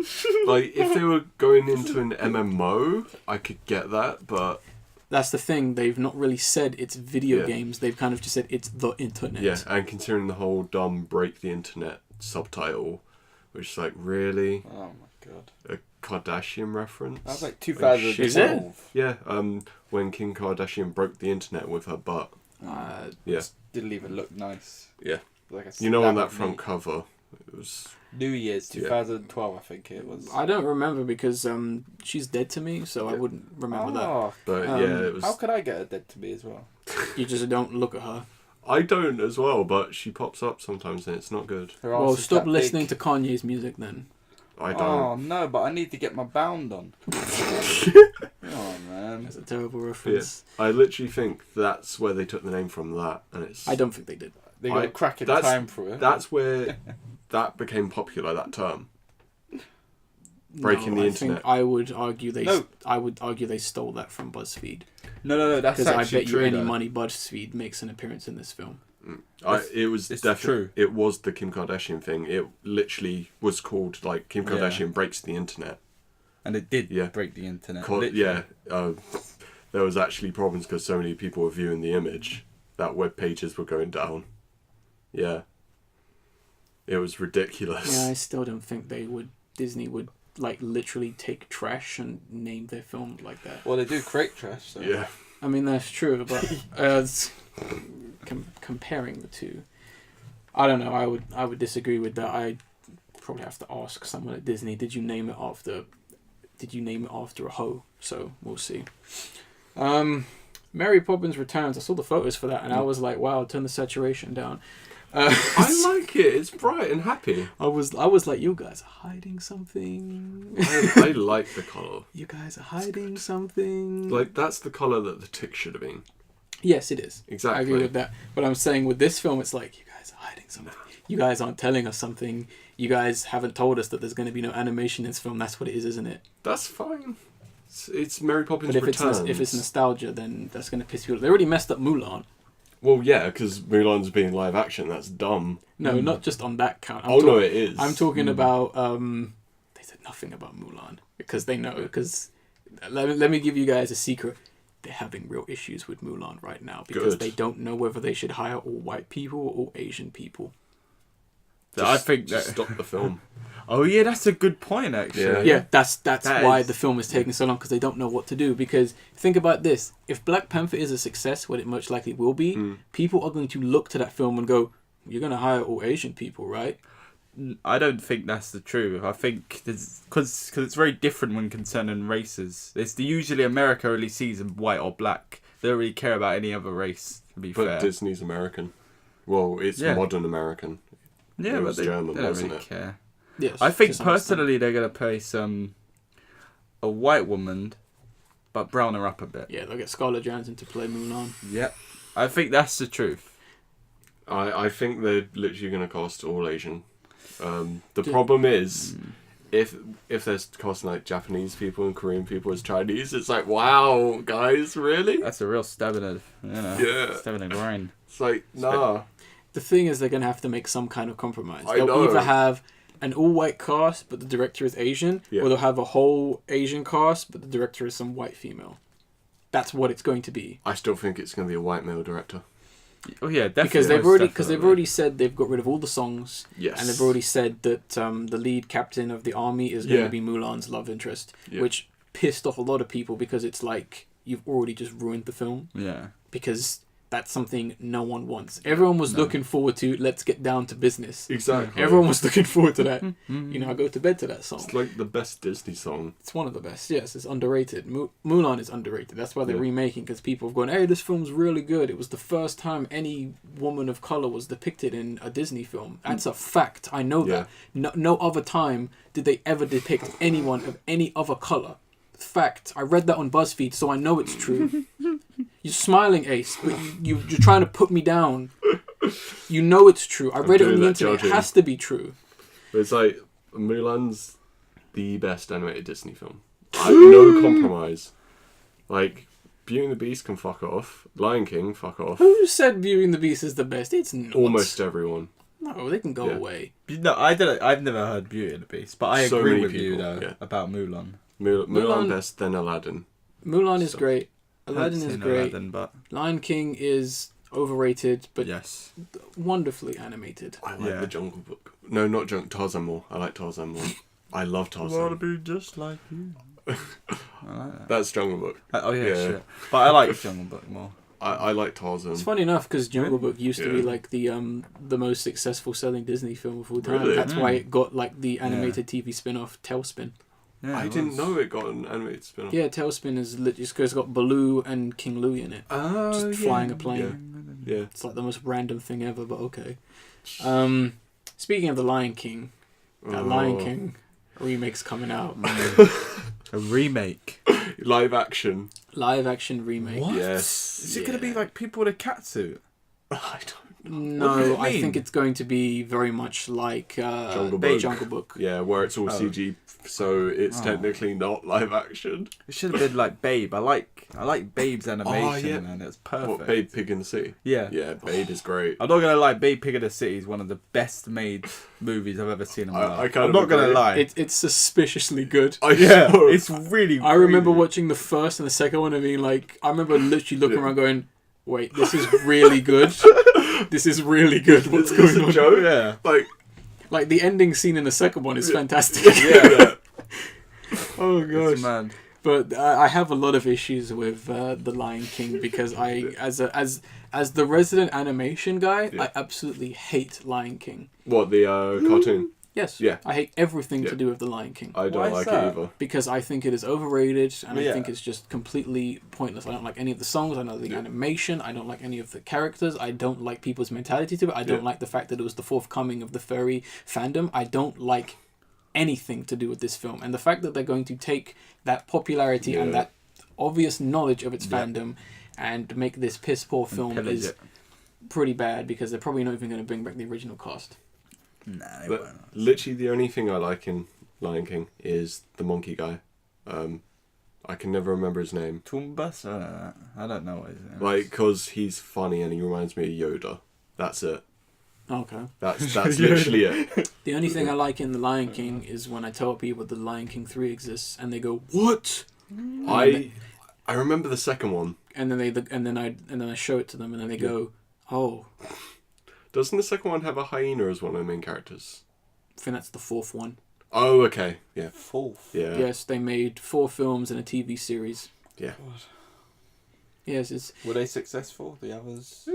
Like, if they were going into an MMO, I could get that, but... That's the thing. They've not really said it's video games. They've kind of just said it's the internet. Yeah, and considering the whole dumb break the internet subtitle, which is like, really? Oh my god. A Kardashian reference? That was like 2012. Is it? Yeah, when Kim Kardashian broke the internet with her butt. Yeah. Didn't even look nice. Yeah. Like You know, on that front cover, it was... New Year's 2012, I think it was. I don't remember because she's dead to me, so I wouldn't remember that. But yeah, it was... How could I get her dead to me as well? You just don't look at her. I don't as well, but she pops up sometimes and it's not good. Well, stop listening to Kanye's music then. I don't. Oh no, but I need to get my bound on. Oh man, That's a terrible reference. Yeah. I literally think that's where they took the name from, that, and it's... I don't think they did. they got a cracking time through it. That's where that became popular, that term. Breaking the internet. I would argue they. No. I would argue they stole that from BuzzFeed. No, that's Because actually I bet true. you any though. money BuzzFeed makes an appearance in this film. It was it's definitely true. It was the Kim Kardashian thing. It literally was called like Kim Kardashian breaks the internet. And it did Yeah. break the internet. There was actually problems because so many people were viewing the image that web pages were going down. Yeah, it was ridiculous. Yeah, I still don't think Disney would like literally take trash and name their film like that. Well, they do create trash. So. Yeah. I mean that's true, but comparing the two, I don't know. I would disagree with that. I probably have to ask someone at Disney. Did you name it after a hoe? So we'll see. Mary Poppins Returns. I saw the photos for that, and I was like, wow, turn the saturation down. I like it. It's bright and happy. I was like, you guys are hiding something. I like the colour. You guys are hiding something. Like, that's the colour that the tick should have been. Yes, it is. Exactly. I agree with that. But I'm saying with this film, it's like, you guys are hiding something. You guys aren't telling us something. You guys haven't told us that there's going to be no animation in this film. That's what it is, isn't it? That's fine. It's Mary Poppins But Returns. if it's nostalgia, then that's going to piss people off. They already messed up Mulan. Well, yeah, because Mulan's being live action. That's dumb. No, not just on that count. No, it is. I'm talking about... they said nothing about Mulan. Because they know. Because let me give you guys a secret. They're having real issues with Mulan right now. Because they don't know whether they should hire all white people or all Asian people. I think just stop the film. Oh yeah, that's a good point actually. Yeah, that's why the film is taking so long, because they don't know what to do. Because think about this: if Black Panther is a success, what it much likely will be, people are going to look to that film and go, "You're going to hire all Asian people, right?" I don't think that's the truth. I think because it's very different when concerning races. It's usually America only sees them white or black. They don't really care about any other race. To be fair, But Disney's American. Well, it's modern American. Yeah, It but was German, they don't wasn't really it? care. Yes. I think to some extent. personally they're gonna place a white woman, but brown her up a bit. Yeah, they'll get Scarlett Johansson to play Mulan. Yep. I think that's the truth. I think they're literally going to cast all Asian. The problem is, if they're casting like Japanese people and Korean people as Chinese, it's like, wow, guys, really? That's a real stab in the, stab in the groin. It's like, nah. The thing is, they're going to have to make some kind of compromise. I They'll know. either have an all-white cast, but the director is Asian, or they'll have a whole Asian cast, but the director is some white female. That's what it's going to be. I still think it's going to be a white male director. Oh yeah, definitely. Because they've already said they've got rid of all the songs, Yes. and they've already said that the lead captain of the army is going to be Mulan's love interest, which pissed off a lot of people because it's like you've already just ruined the film. Yeah. Because that's something no one wants. Everyone was looking forward to let's get down to business. Exactly. Everyone was looking forward to that. I go to bed to that song. It's like the best Disney song. It's one of the best. Yes, it's underrated. Mulan is underrated. That's why they're remaking, because people have gone, hey, this film's really good. It was the first time any woman of colour was depicted in a Disney film. That's a fact. I know that. No other time did they ever depict anyone of any other colour. Fact. I read that on BuzzFeed, so I know it's true. You're smiling, Ace, but you're trying to put me down. You know it's true. I read it on the internet. It has to be true. But it's like, Mulan's the best animated Disney film. No compromise. Like, Beauty and the Beast can fuck off. Lion King, fuck off. Who said Beauty and the Beast is the best? It's not. Almost everyone. No, they can go away. No, I've never heard Beauty and the Beast, but I So agree many with you people, though about Mulan. Mulan best, then Aladdin. Mulan is great. Aladdin Haven't is seen great. Aladdin, but Lion King is overrated, but yes, wonderfully animated. I like the Jungle Book. No, not Tarzan more. I like Tarzan more. I love Tarzan. want to be just like you. I like that. That's Jungle Book. Oh yeah, shit. But I like Jungle Book more. I like Tarzan. It's funny enough because Jungle Book used to be like the most successful selling Disney film of all time. Really? That's why it got like the animated TV spin-off Tailspin. Yeah, I didn't know it got an animated spin-off. Yeah, Tailspin is just because it's got Baloo and King Louie in it. Oh, Just flying a plane. Yeah. It's like the most random thing ever, but okay. Speaking of the Lion King, that Lion King remake's coming out. A remake. Live action. Live action remake. What? Yes. Is it going to be like people with a catsuit? I don't know. No, I think it's going to be very much like Jungle Book. Yeah, where it's all CG, so it's technically not live action. It should have been like Babe. I like Babe's animation, and it's perfect. What, Babe Pig in the Sea? Yeah. Yeah, Babe is great. I'm not gonna lie, Babe Pig in the City is one of the best made movies I've ever seen in my life. I'm not gonna lie. It's suspiciously good. It's really. I remember watching the first and the second one and being like, I remember literally looking around going, wait, this is really good. This is really good. What's going on? Joe? Yeah. Like the ending scene in the second one is fantastic. Yeah. Oh gosh. It's mad. But I have a lot of issues with the Lion King because as the resident animation guy, I absolutely hate Lion King. What, the cartoon? Yes. Yeah. I hate everything Yeah. to do with The Lion King. I Why don't is like that? it either. Because I think it is overrated, and I Yeah. think it's just completely pointless. I don't like any of the songs. I don't like the animation. I don't like any of the characters. I don't like people's mentality to it. I don't like the fact that it was the forthcoming of the furry fandom. I don't like anything to do with this film. And the fact that they're going to take that popularity and that obvious knowledge of its fandom and make this piss poor film is pretty bad, because they're probably not even going to bring back the original cast. Nah, they But won't. literally the only thing I like in Lion King is the monkey guy. I can never remember his name. Tumbas? I don't know what his name is. Like, because he's funny and he reminds me of Yoda. That's it. Okay. That's literally it. The only thing I like in The Lion King is when I tell people The Lion King 3 exists, and they go, "What?" I remember the second one. And then I show it to them, and then they go, "Oh, Doesn't the second one have a hyena as one of the main characters? I think that's the fourth one." Oh, okay. Yeah. Fourth. Yeah. Yes, they made 4 films and a TV series. Yeah. Yes, it's Were they successful? The others?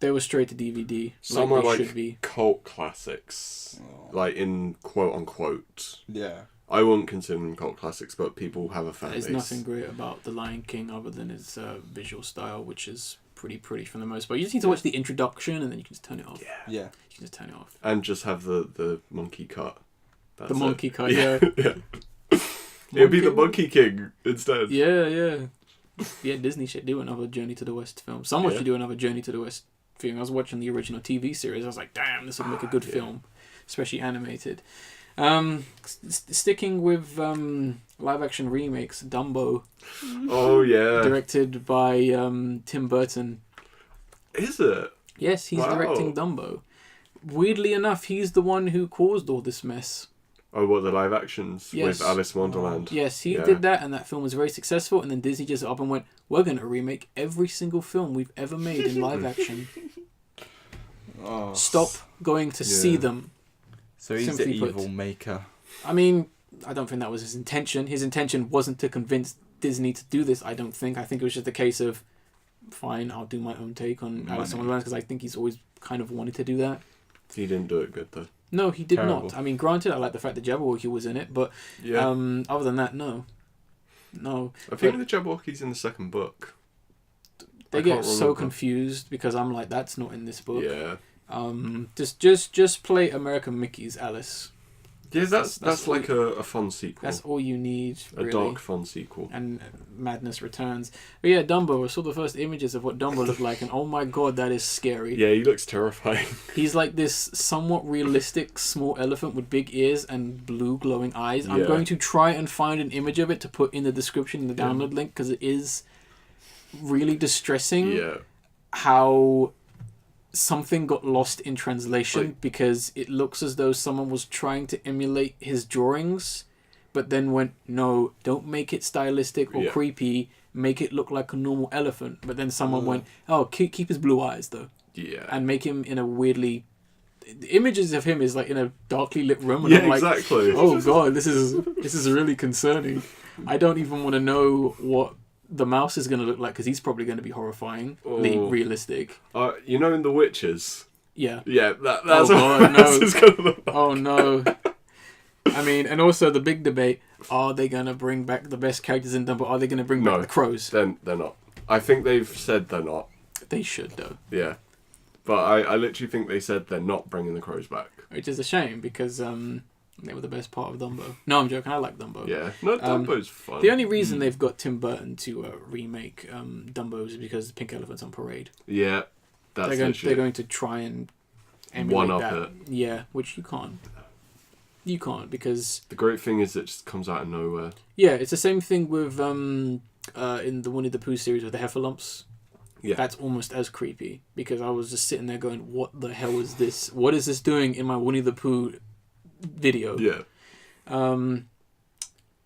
they were straight to DVD. Some like are they like should be. cult classics. Like in quote unquote. Yeah. I wouldn't consider them cult classics, but people have a fan There's base. nothing great about The Lion King other than its visual style, which is pretty for the most part. You just need to watch the introduction, and then you can just turn it off. Yeah. You can just turn it off. And just have the monkey cut. That's The it. monkey cut, Yeah. yeah. It'd be the Monkey King instead. Yeah. Yeah, Disney should do another Journey to the West film. Someone Yeah. should do another Journey to the West film. I was watching the original TV series. I was like, damn, this would make a good film, especially animated. Sticking with live action remakes, Dumbo, Oh yeah. directed by Tim Burton. Is it? Yes, he's Wow. directing Dumbo. Weirdly enough, he's the one who caused all this mess. Oh, what, the live actions Yes. with Alice in Wonderland? Yes, he Yeah. did that, and that film was very successful. And then Disney just up and went, "We're going to remake every single film we've ever made in live action. Oh. Stop going to see them." So he's the Simply put. evil maker. I mean, I don't think that was his intention. His intention wasn't to convince Disney to do this, I don't think. I think it was just a case of, fine, I'll do my own take on Alice in Money. Wonderland, because I think he's always kind of wanted to do that. He didn't do it good though. No, he did Terrible. not. I mean, granted, I like the fact that Jabberwocky was in it, but Yeah. other than that, no. No. I think the Jabberwocky's in the second book. They I get can't so remember. confused because I'm like, that's not in this book. Yeah. Just play American Mickey's Alice. Yeah, That's that's like a fun sequel. That's all you need, a really. dark fun sequel. And Madness Returns. But yeah, Dumbo. I saw the first images of what Dumbo looked like, and oh my god, that is scary. Yeah, he looks terrifying. He's like this somewhat realistic small elephant with big ears and blue glowing eyes. I'm Yeah. going to try and find an image of it to put in the description in the download link, because it is really distressing Yeah. how something got lost in translation, Like- because it looks as though someone was trying to emulate his drawings, but then went, no, don't make it stylistic or Yeah. creepy, make it look like a normal elephant. But then someone went, oh, keep his blue eyes though, Yeah. and make him in a weirdly... The images of him is like in a darkly lit room, and Yeah, I'm like, exactly. oh god, this is really concerning. I don't even want to know what the mouse is going to look like, because he's probably going to be horrifyingly Oh. realistic. You know in The Witches? Yeah. Yeah, that's Oh, God, what no. that's his gonna look like. Oh no. I mean, and also the big debate, are they going to bring back the best characters in Dumbo? Are they going to bring No. back the crows? They're not. I think they've said they're not. They should, though. Yeah. But I literally think they said they're not bringing the crows back. Which is a shame, because they were the best part of Dumbo. No, I'm joking. I like Dumbo. Yeah. No, Dumbo's fun. The only reason they've got Tim Burton to remake Dumbo is because Pink Elephant's on Parade. Yeah. That's They're going to try and emulate One-up that. it. Yeah, which you can't. You can't, because... The great thing is it just comes out of nowhere. Yeah, it's the same thing with in the Winnie the Pooh series with the Heffalumps. Yeah. That's almost as creepy, because I was just sitting there going, what the hell is this? What is this doing in my Winnie the Pooh video? Yeah.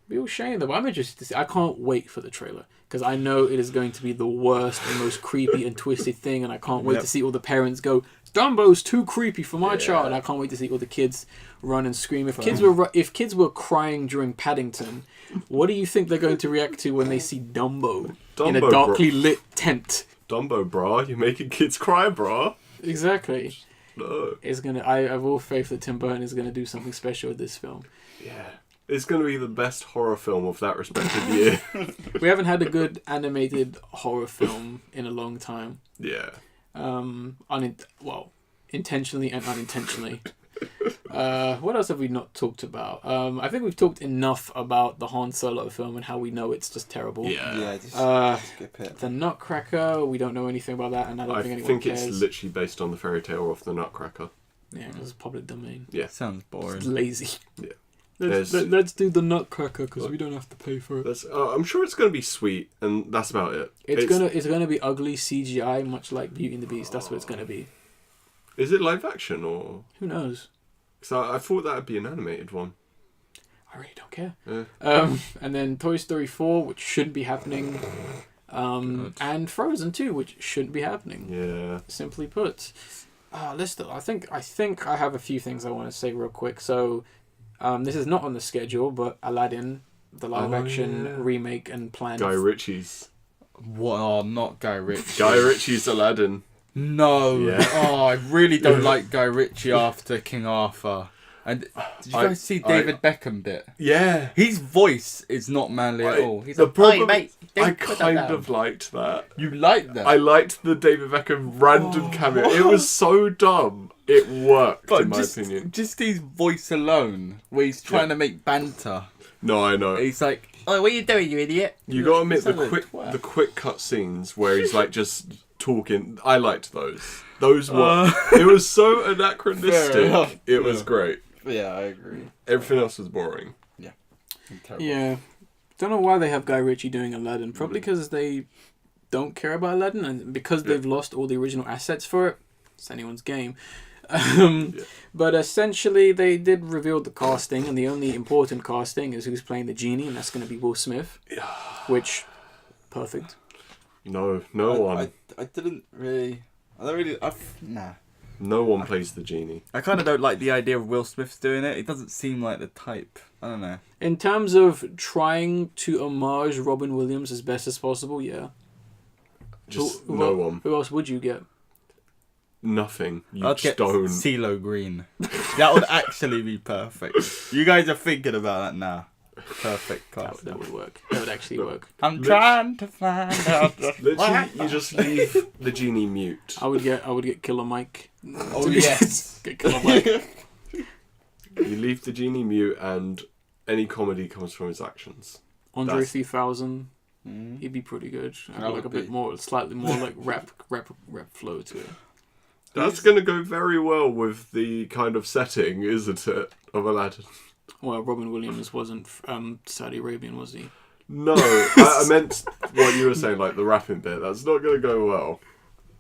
Real shame though. But I'm interested to see. I can't wait for the trailer, because I know it is going to be the worst and most creepy and twisted thing, and I can't wait to see all the parents go, Dumbo's too creepy for my child. I can't wait to see all the kids run and scream. If kids were crying during Paddington, what do you think they're going to react to when they see Dumbo in a darkly lit tent? Dumbo, brah. You're making kids cry, brah. Exactly. No. It's gonna. I have all faith that Tim Burton is gonna do something special with this film. Yeah. It's going to be the best horror film of that respective year. We haven't had a good animated horror film in a long time. Yeah. Intentionally and unintentionally. What else have we not talked about? I think we've talked enough about the Han Solo film and how we know it's just terrible. Yeah. Just skip it. The Nutcracker, we don't know anything about that, and I don't think anyone cares. It's literally based on the fairy tale of the Nutcracker. Yeah, it's public domain. Yeah. Sounds boring. It's lazy. Yeah. Let's do the Nutcracker because we don't have to pay for it. I'm sure it's going to be sweet, and that's about it. It's gonna be ugly CGI, much like Beauty and the Beast. That's what it's gonna be. Is it live action or? Who knows? Because I thought that would be an animated one. I really don't care. Yeah. And then Toy Story 4, which shouldn't be happening. And Frozen 2, which shouldn't be happening. Yeah. Simply put. I think I have a few things I want to say real quick. So, this is not on the schedule, but Aladdin, the live-action remake and plan. Guy Ritchie's. What? Oh, not Guy Ritchie. Guy Ritchie's Aladdin. No. Yeah. Oh, I really don't like Guy Ritchie after King Arthur. And did you guys see David Beckham bit? Yeah. His voice is not manly at all. He's the like, problem, "Hey, mate, I don't put that kind down." of liked that. You liked that? I liked the David Beckham random cameo. It was so dumb. It worked, in my opinion. Just his voice alone, where he's trying to make banter. No, I know. He's like, "Oh, what are you doing, you idiot?" You gotta admit Sound like a the twat. quick cut scenes where he's like just talking. I liked those. Those were. It was so Fair anachronistic. enough. It was great. Yeah, I agree. Everything else was boring. Terrible. Yeah. Don't know why they have Guy Ritchie doing Aladdin. Probably because they don't care about Aladdin and because they've lost all the original assets for it. It's anyone's game. But essentially, they did reveal the casting, and the only important casting is who's playing the genie, and that's going to be Will Smith. Which, perfect. No one. I don't really. Nah. No one plays the genie. I kind of don't like the idea of Will Smith doing it. It doesn't seem like the type. I don't know. In terms of trying to homage Robin Williams as best as possible, yeah. Just no one. Who else would you get? Nothing. You I'd get don't. CeeLo Green. That would actually be perfect. You guys are thinking about that now. Perfect cast. That would work. That would actually work. I'm trying to find out. Literally, you just leave the genie mute. I would get Killer Mike. Oh yes. Get Killer Mike. You leave the genie mute, and any comedy comes from his actions. Andre 3000. Mm. He'd be pretty good. That Like a would bit be. more, slightly more like rap flow to it. That's going to go very well with the kind of setting, isn't it, of Aladdin? Well, Robin Williams wasn't Saudi Arabian, was he? No, I meant what you were saying, like the rapping bit. That's not going to go well.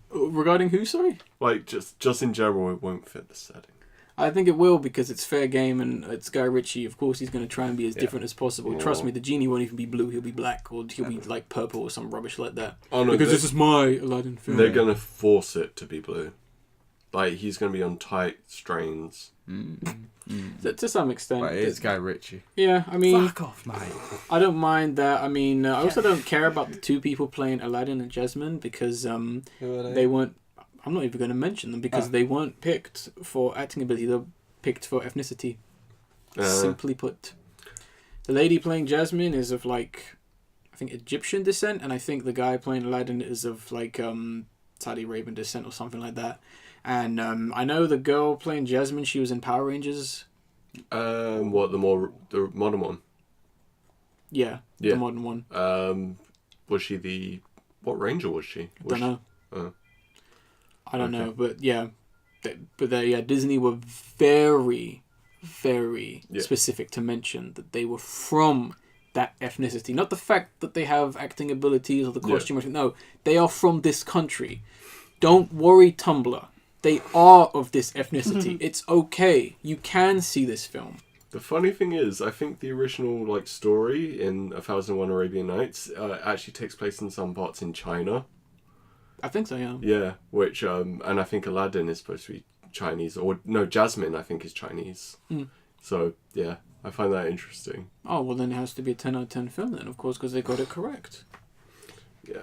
Regarding who, sorry? Like, just in general, it won't fit the setting. I think it will because it's fair game and it's Guy Ritchie. Of course, he's going to try and be as different as possible. Trust me, the genie won't even be blue. He'll be black or he'll be like purple or some rubbish like that. Oh no, Because this is my Aladdin film. they're going to force it to be blue. Like, he's going to be on tight strains. To some extent. But it's Guy Ritchie. Yeah, I mean... Fuck off, mate. I don't mind that. I mean, I also don't care about the two people playing Aladdin and Jasmine because Who are they weren't... I'm not even going to mention them because they weren't picked for acting ability. They're picked for ethnicity. Simply put. The lady playing Jasmine is of, like, I think Egyptian descent, and I think the guy playing Aladdin is of, like, Saudi Arabian descent or something like that. And I know the girl playing Jasmine, she was in Power Rangers. What, the modern one? Yeah, the modern one. Was she what ranger was she? Don't know. Oh. I don't know, but yeah. Disney were very, very specific to mention that they were from that ethnicity. Not the fact that they have acting abilities or the costume. No, they are from this country. Don't worry, Tumblr. They are of this ethnicity. It's okay. You can see this film. The funny thing is, I think the original story in 1001 Arabian Nights actually takes place in some parts in China. I think so, yeah. Yeah, which and I think Aladdin is supposed to be Chinese, or no, Jasmine I think is Chinese. So yeah, I find that interesting. Oh well, then it has to be a 10 out of 10 film then, of course, because they got it correct. Yeah.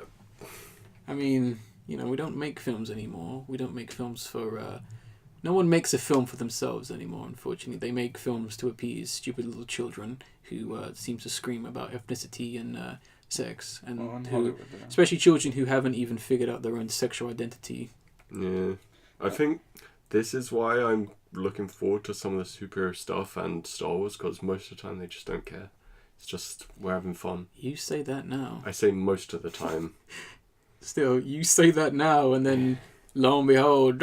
I mean, we don't make films anymore. We don't make films for No one makes a film for themselves anymore, unfortunately. They make films to appease stupid little children who seem to scream about ethnicity and sex, and especially children who haven't even figured out their own sexual identity. Yeah. I think this is why I'm looking forward to some of the superhero stuff and Star Wars, because most of the time they just don't care. It's just, we're having fun. You say that now. I say most of the time. Still, you say that now, and then lo and behold,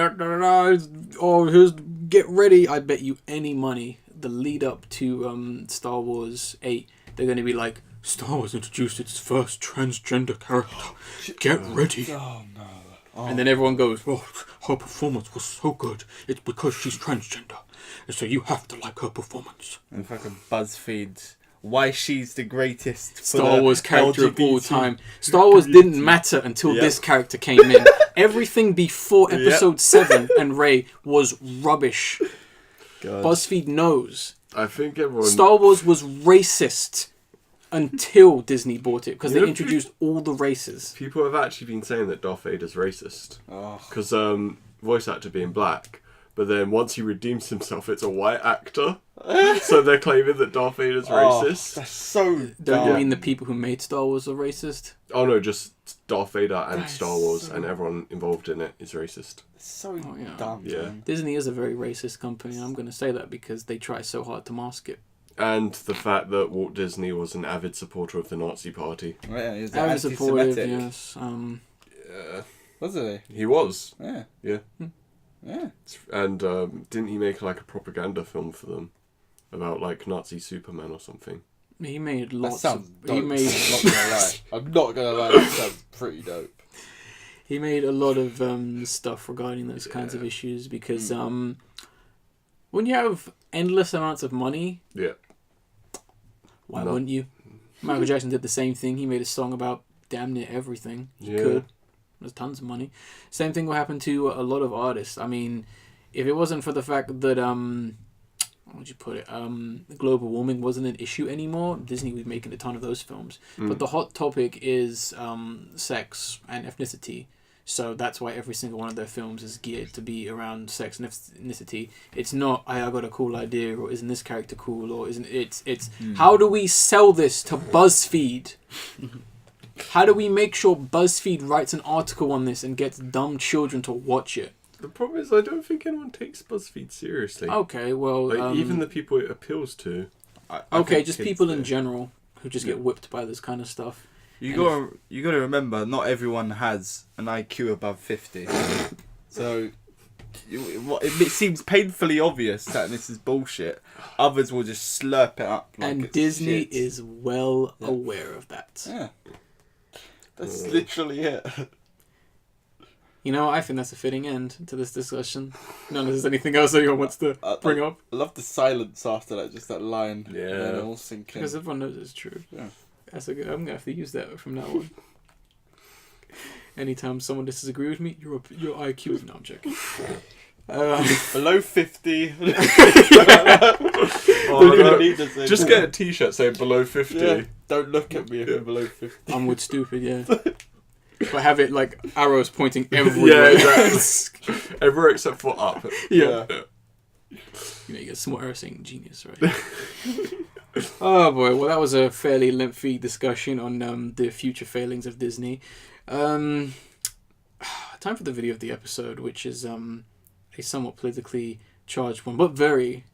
here's, get ready. I bet you any money, the lead up to Star Wars 8, they're going to be like, Star Wars introduced its first transgender character. Get ready. Oh, no. Oh. And then everyone goes, oh, her performance was so good. It's because she's transgender. And so you have to like her performance. And fucking BuzzFeed, why she's the greatest Star Wars character of all time. Star Wars didn't matter until this character came in. Everything before Episode 7 and Rey was rubbish. God. BuzzFeed knows. I think everyone... Star Wars was racist until Disney bought it, because they introduced all the races. People have actually been saying that Darth Vader's racist. Oh. Because voice actor being black, but then once he redeems himself, it's a white actor. So they're claiming that Darth Vader's racist. That's so Don't dumb. you mean the people who made Star Wars are racist? Oh no, just Darth Vader and That is Star Wars so- and everyone involved in it is racist. It's so yeah. dumb. Yeah. Man. Disney is a very racist company, and I'm going to say that because they try so hard to mask it. And the fact that Walt Disney was an avid supporter of the Nazi Party. Right, yeah, he was Avid supportive, anti-Semitic. yes. Yeah. Was he? He was. Yeah. Yeah. Yeah. And didn't he make like a propaganda film for them? About like Nazi Superman or something? He made That lots sounds of... dope. He made... I'm not gonna lie. I'm not gonna lie. That sounds pretty dope. He made a lot of stuff regarding those kinds of issues because when you have endless amounts of money, Yeah. why wouldn't you? Michael Jackson did the same thing. He made a song about damn near everything he could. There's tons of money. Same thing will happen to a lot of artists. I mean, if it wasn't for the fact that how would you put it? Global warming wasn't an issue anymore, Disney would be making a ton of those films. But the hot topic is sex and ethnicity. So that's why every single one of their films is geared to be around sex and ethnicity. It's not, I got a cool idea, or isn't this character cool, or isn't it's how do we sell this to BuzzFeed? How do we make sure BuzzFeed writes an article on this and gets dumb children to watch it? The problem is I don't think anyone takes BuzzFeed seriously. Okay, well... Like, even the people it appeals to. I okay, think just kids people do. in general who just get whipped by this kind of stuff. You gotta remember, not everyone has an IQ above 50. So it seems painfully obvious that this is bullshit. Others will just slurp it up. Like And it's Disney shit. is well aware of that. Yeah. That's literally it. You know, I think that's a fitting end to this discussion. None of there's anything else anyone wants to bring up. I love the silence after that, just that line. Yeah. And then it all sink in. Because everyone knows it's true. Yeah. That's a good. I'm gonna have to use that from now on. Anytime someone disagrees with me, your IQ. No, I'm joking. Below 50. Just get a t-shirt saying below 50. Yeah. Don't look at me if you're below 50. I'm with stupid, yeah. But have it like arrows pointing everywhere. Yeah, exactly. Everywhere except for up. Yeah. You know, you get small arrow saying genius, right? Oh boy, well that was a fairly lengthy discussion on the future failings of Disney. Time for the video of the episode, which is a somewhat politically charged one, but very,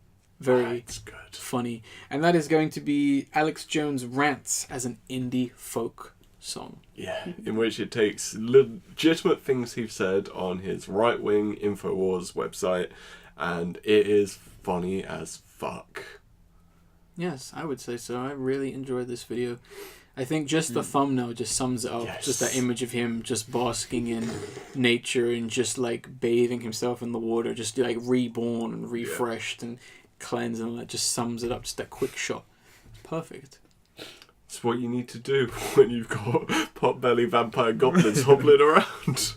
very It's good. funny. And that is going to be Alex Jones' Rants as an indie folk song. Yeah, in which it takes legitimate things he's said on his right-wing InfoWars website, and it is funny as fuck. Yes, I would say so. I really enjoyed this video. I think just the thumbnail just sums it up. Yes. Just that image of him just basking in nature and just like bathing himself in the water, just like reborn and refreshed and cleansed, and that just sums it up. Just that quick shot. Perfect. It's what you need to do when you've got pot-belly vampire goblins hobbling around.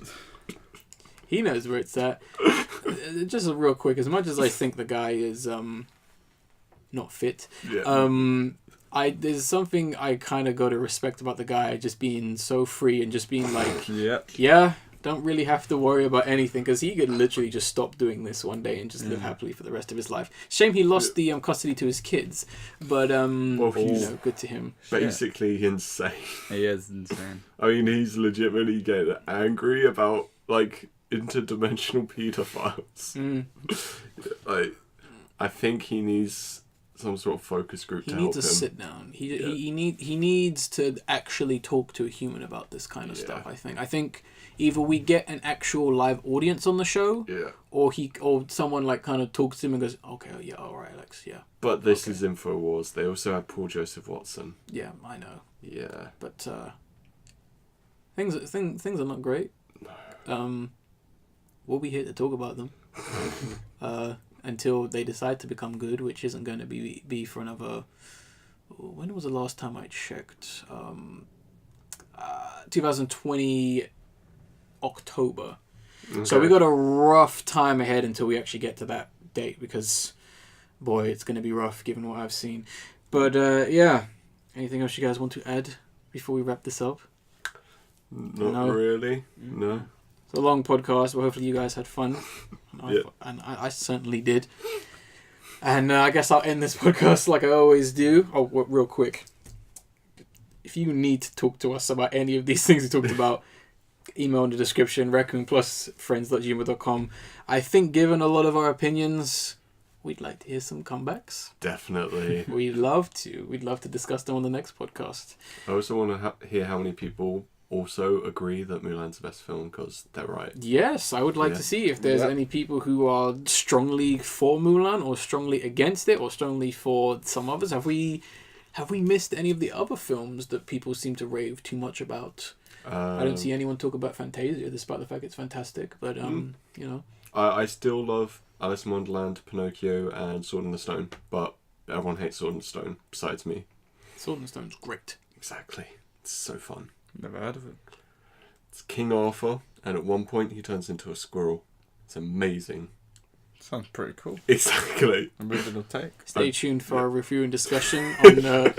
He knows where it's at. Just real quick, as much as I think the guy is not fit, Yeah. there's something I kind of got to respect about the guy just being so free and just being like, Yep. yeah, don't really have to worry about anything because he could literally just stop doing this one day and just live happily for the rest of his life. Shame he lost the custody to his kids, but he's good to him. basically insane. He is insane. I mean, he's legitimately getting angry about like interdimensional pedophiles. Like, I think he needs some sort of focus group to help him. He needs to sit down. He needs to actually talk to a human about this kind of stuff. I think either we get an actual live audience on the show, or someone like kind of talks to him and goes, "Okay, yeah, all right, Alex, yeah." But this is InfoWars. They also had Paul Joseph Watson. Yeah, I know. Yeah, but things are not great. No. We'll be here to talk about them. Until they decide to become good, which isn't going to be for another... When was the last time I checked? 2020 October. Okay. So we got a rough time ahead until we actually get to that date because, boy, it's going to be rough given what I've seen. But, yeah. Anything else you guys want to add before we wrap this up? Not really. No. It's a long podcast, but hopefully you guys had fun. And I certainly did. And I guess I'll end this podcast like I always do. Oh, real quick. If you need to talk to us about any of these things we talked about, email in the description, raccoonplusfriends.gmail.com. I think given a lot of our opinions, we'd like to hear some comebacks. Definitely. We'd love to. We'd love to discuss them on the next podcast. I also want to hear how many people also agree that Mulan's the best film because they're right. Yes, I would like to see if there's any people who are strongly for Mulan or strongly against it or strongly for some others. Have we missed any of the other films that people seem to rave too much about? I don't see anyone talk about Fantasia, despite the fact it's fantastic. But you know, I still love Alice in Wonderland, Pinocchio, and Sword in the Stone. But everyone hates Sword in the Stone besides me. Sword in the Stone's great. Exactly, it's so fun. Never heard of it. It's King Arthur, and at one point he turns into a squirrel. It's amazing. Sounds pretty cool. Exactly. Original take. Stay tuned for our review and discussion on The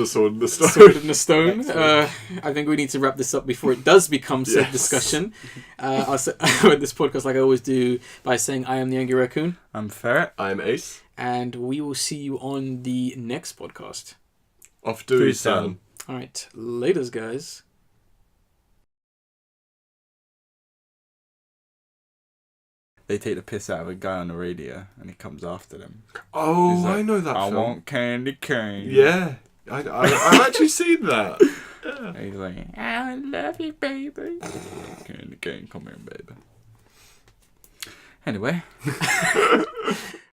Sword in the Stone. Sword in the Stone. I think we need to wrap this up before it does become said discussion. I'll end this podcast like I always do by saying I am the Angry Raccoon. I'm Ferret. I'm Ace. And we will see you on the next podcast. Off to his son. All right, laters, guys. They take the piss out of a guy on the radio, and he comes after them. Oh, like, I know that I film. want candy cane. Yeah, I've actually seen that. Yeah. He's like, I love you, baby. Candy cane, come here, baby. Anyway.